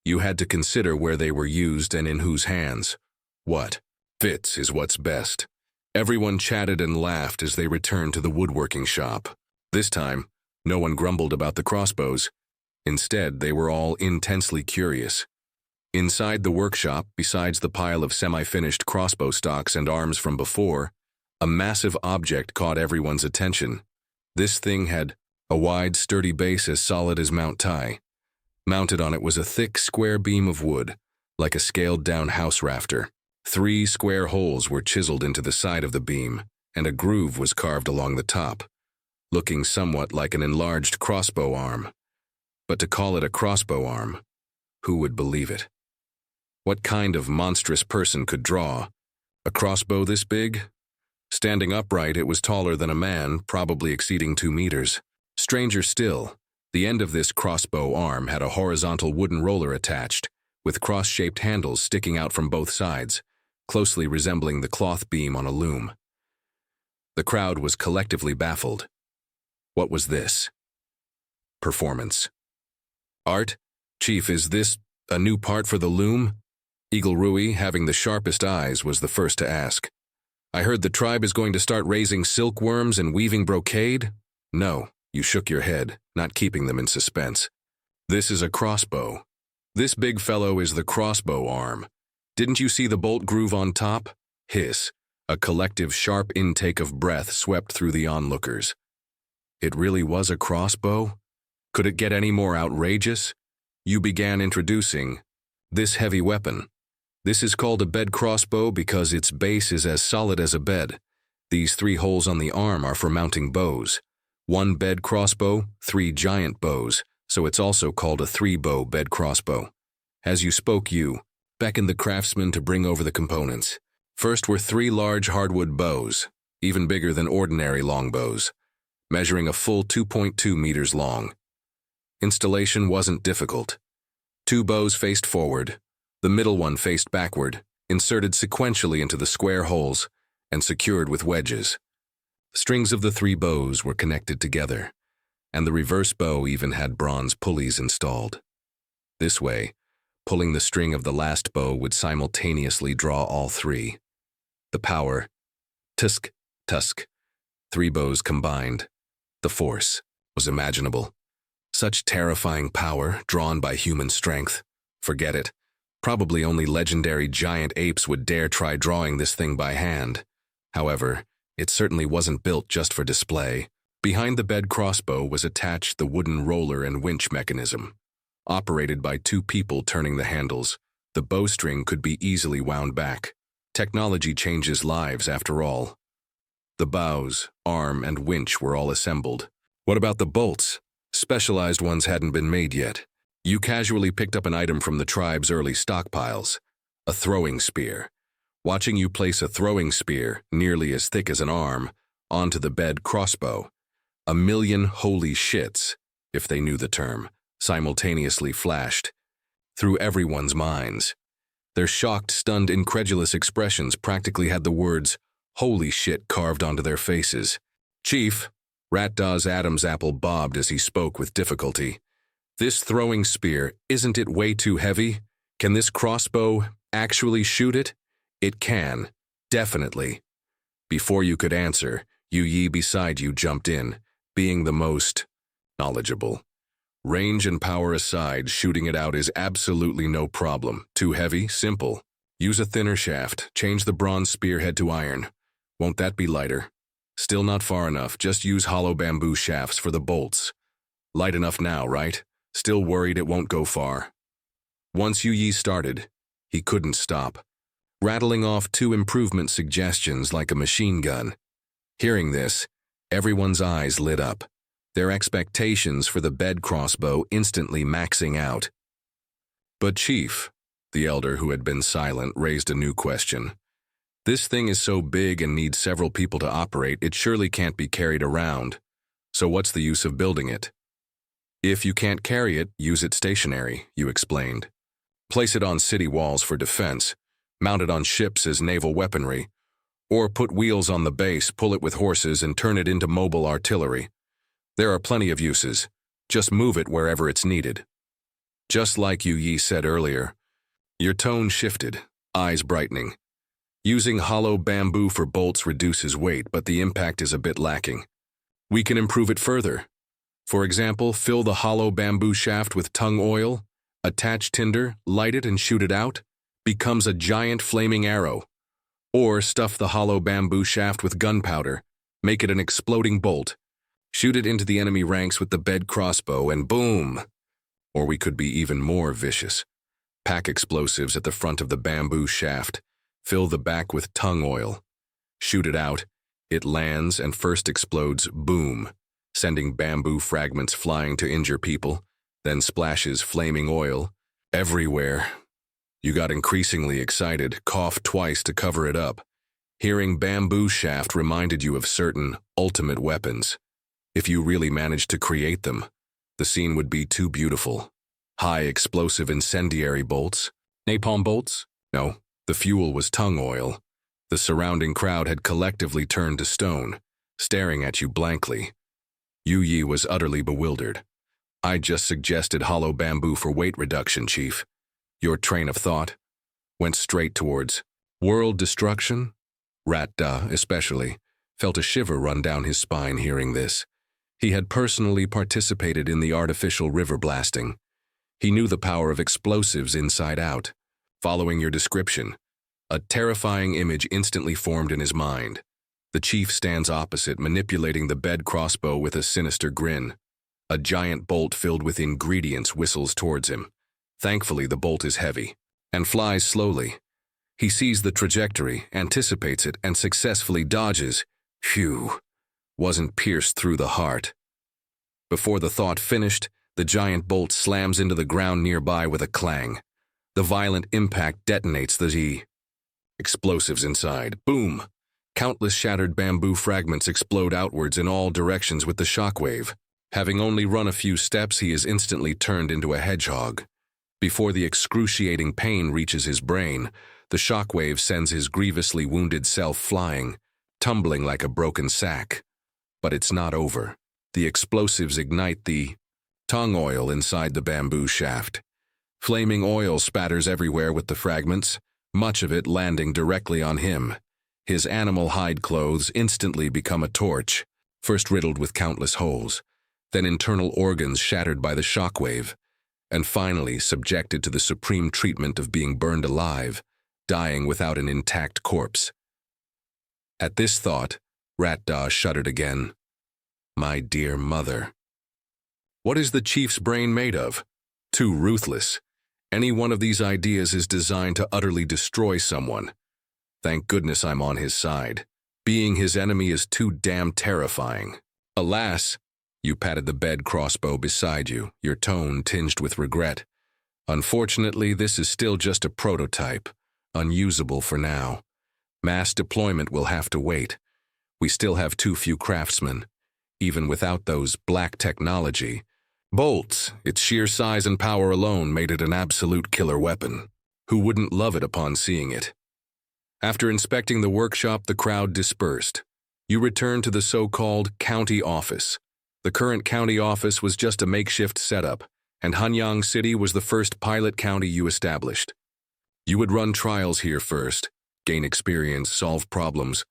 You had to consider where they were used and in whose hands. What fits is what's best. Everyone chatted and laughed as they returned to the woodworking shop. This time, no one grumbled about the crossbows. Instead, they were all intensely curious. Inside the workshop, besides the pile of semi-finished crossbow stocks and arms from before, a massive object caught everyone's attention. This thing had a wide, sturdy base as solid as Mount Tai. Mounted on it was a thick, square beam of wood, like a scaled-down house rafter. 3 square holes were chiseled into the side of the beam, and a groove was carved along the top, looking somewhat like an enlarged crossbow arm. But to call it a crossbow arm, who would believe it? What kind of monstrous person could draw a crossbow this big? Standing upright, it was taller than a man, probably exceeding 2 meters. Stranger still, the end of this crossbow arm had a horizontal wooden roller attached, with cross-shaped handles sticking out from both sides, closely resembling the cloth beam on a loom. The crowd was collectively baffled. What was this? Performance. Art? Chief, is this a new part for the loom? Eagle Rui, having the sharpest eyes, was the first to ask. I heard the tribe is going to start raising silkworms and weaving brocade? No, you shook your head, not keeping them in suspense. This is a crossbow. This big fellow is the crossbow arm. Didn't you see the bolt groove on top? Hiss. A collective sharp intake of breath swept through the onlookers. It really was a crossbow? Could it get any more outrageous? You began introducing this heavy weapon. This is called a bed crossbow because its base is as solid as a bed. These 3 holes on the arm are for mounting bows. 1 bed crossbow, 3 giant bows, so it's also called a 3-bow bed crossbow. As you spoke, you beckoned the craftsman to bring over the components. First were 3 large hardwood bows, even bigger than ordinary longbows, measuring a full 2.2 meters long. Installation wasn't difficult. 2 bows faced forward, the middle one faced backward, inserted sequentially into the square holes, and secured with wedges. The strings of the 3 bows were connected together, and the reverse bow even had bronze pulleys installed. This way, pulling the string of the last bow would simultaneously draw all 3. The power, tusk, 3 bows combined. The force was imaginable. Such terrifying power, drawn by human strength. Forget it. Probably only legendary giant apes would dare try drawing this thing by hand. However, it certainly wasn't built just for display. Behind the bed crossbow was attached the wooden roller and winch mechanism. Operated by two people turning the handles, the bowstring could be easily wound back. Technology changes lives after all. The bows, arm, and winch were all assembled. What about the bolts? Specialized ones hadn't been made yet. You casually picked up an item from the tribe's early stockpiles. A throwing spear. Watching you place a throwing spear, nearly as thick as an arm, onto the bed crossbow. A million holy shits, if they knew the term, simultaneously flashed through everyone's minds. Their shocked, stunned, incredulous expressions practically had the words, "Holy shit," carved onto their faces. "Chief," Rat-Daw's Adam's apple bobbed as he spoke with difficulty. "This throwing spear, isn't it way too heavy? Can this crossbow actually shoot it?" "It can, definitely." Before you could answer, Yu Yi beside you jumped in, being the most knowledgeable. Range and power aside, shooting it out is absolutely no problem. Too heavy? Simple. Use a thinner shaft, change the bronze spearhead to iron. Won't that be lighter? Still not far enough, just use hollow bamboo shafts for the bolts. Light enough now, right? Still worried it won't go far. Once Yu Yi started, he couldn't stop, rattling off 2 improvement suggestions like a machine gun. Hearing this, everyone's eyes lit up, their expectations for the bed crossbow instantly maxing out. "But Chief," the elder who had been silent raised a new question. "This thing is so big and needs several people to operate, it surely can't be carried around. So what's the use of building it?" "If you can't carry it, use it stationary," you explained. "Place it on city walls for defense, mount it on ships as naval weaponry, or put wheels on the base, pull it with horses, and turn it into mobile artillery. There are plenty of uses. Just move it wherever it's needed." Just like Yu Yi said earlier, your tone shifted, eyes brightening. Using hollow bamboo for bolts reduces weight, but the impact is a bit lacking. We can improve it further. For example, fill the hollow bamboo shaft with tung oil, attach tinder, light it and shoot it out, becomes a giant flaming arrow. Or stuff the hollow bamboo shaft with gunpowder, make it an exploding bolt, shoot it into the enemy ranks with the bed crossbow, and boom! Or we could be even more vicious. Pack explosives at the front of the bamboo shaft, fill the back with tung oil, shoot it out, it lands and first explodes, boom, sending bamboo fragments flying to injure people, then splashes flaming oil everywhere. You got increasingly excited, coughed twice to cover it up. Hearing bamboo shaft reminded you of certain ultimate weapons. If you really managed to create them, the scene would be too beautiful. High explosive incendiary bolts? Napalm bolts? No, the fuel was tung oil. The surrounding crowd had collectively turned to stone, staring at you blankly. Yu Yi was utterly bewildered. "I just suggested hollow bamboo for weight reduction, Chief." Your train of thought went straight towards world destruction? Rat-Da, especially, felt a shiver run down his spine hearing this. He had personally participated in the artificial river blasting. He knew the power of explosives inside out. Following your description, a terrifying image instantly formed in his mind. The chief stands opposite, manipulating the bed crossbow with a sinister grin. A giant bolt filled with ingredients whistles towards him. Thankfully, the bolt is heavy and flies slowly. He sees the trajectory, anticipates it, and successfully dodges. Phew, wasn't pierced through the heart. Before the thought finished, the giant bolt slams into the ground nearby with a clang. The violent impact detonates the explosives inside. Boom! Countless shattered bamboo fragments explode outwards in all directions with the shockwave. Having only run a few steps, he is instantly turned into a hedgehog. Before the excruciating pain reaches his brain, the shockwave sends his grievously wounded self flying, tumbling like a broken sack. But it's not over. The explosives ignite the tung oil inside the bamboo shaft. Flaming oil spatters everywhere with the fragments, much of it landing directly on him. His animal hide clothes instantly become a torch, first riddled with countless holes, then internal organs shattered by the shockwave. and finally subjected to the supreme treatment of being burned alive, dying without an intact corpse. At this thought, Rat-Dah shuddered again. My dear mother. What is the chief's brain made of? Too ruthless. Any one of these ideas is designed to utterly destroy someone. Thank goodness I'm on his side. Being his enemy is too damn terrifying. Alas, you patted the bed crossbow beside you, your tone tinged with regret. Unfortunately, this is still just a prototype, unusable for now. Mass deployment will have to wait. We still have too few craftsmen. Even without those black technology, bolts, its sheer size and power alone made it an absolute killer weapon. Who wouldn't love it upon seeing it? After inspecting the workshop, the crowd dispersed. You returned to the so-called county office. The current county office was just a makeshift setup, and Hanyang City was the first pilot county you established. You would run trials here first, gain experience, solve problems,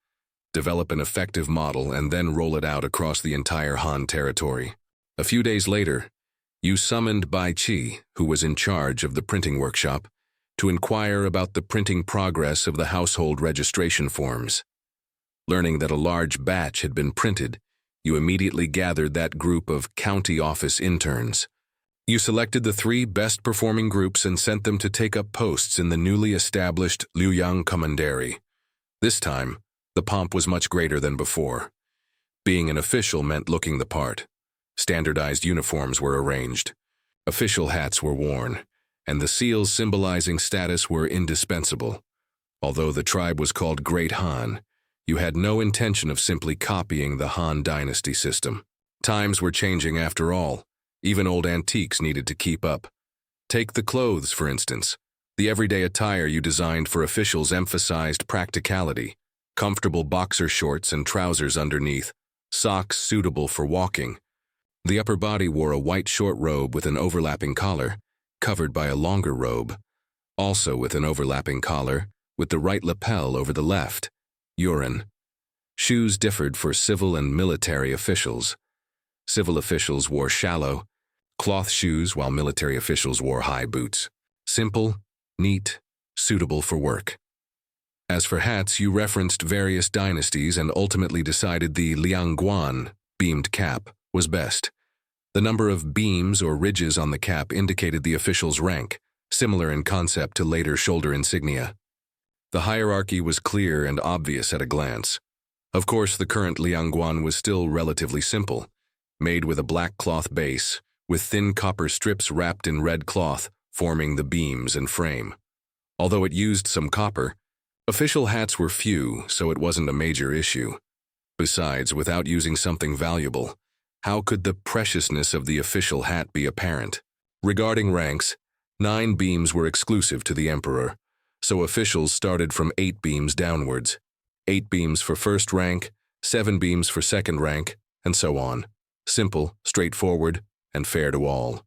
develop an effective model, and then roll it out across the entire Han territory. A few days later, you summoned Bai Qi, who was in charge of the printing workshop, to inquire about the printing progress of the household registration forms. Learning that a large batch had been printed, you immediately gathered that group of county office interns. You selected the 3 best-performing groups and sent them to take up posts in the newly established Luoyang Commandery. This time, the pomp was much greater than before. Being an official meant looking the part. Standardized uniforms were arranged. Official hats were worn, and the seals symbolizing status were indispensable. Although the tribe was called Great Han, you had no intention of simply copying the Han dynasty system. Times were changing after all. Even old antiques needed to keep up. Take the clothes, for instance. The everyday attire you designed for officials emphasized practicality. Comfortable boxer shorts and trousers underneath, socks suitable for walking. The upper body wore a white short robe with an overlapping collar, covered by a longer robe, also with an overlapping collar, with the right lapel over the left. Urine. Shoes differed for civil and military officials. Civil officials wore shallow, cloth shoes while military officials wore high boots. Simple, neat, suitable for work. As for hats, you referenced various dynasties and ultimately decided the Liangguan, beamed cap, was best. The number of beams or ridges on the cap indicated the official's rank, similar in concept to later shoulder insignia. The hierarchy was clear and obvious at a glance. Of course, the current Liangguan was still relatively simple, made with a black cloth base, with thin copper strips wrapped in red cloth, forming the beams and frame. Although it used some copper, official hats were few, so it wasn't a major issue. Besides, without using something valuable, how could the preciousness of the official hat be apparent? Regarding ranks, 9 beams were exclusive to the emperor, so officials started from 8 beams downwards. 8 beams for first rank, 7 beams for second rank, and so on. Simple, straightforward, and fair to all.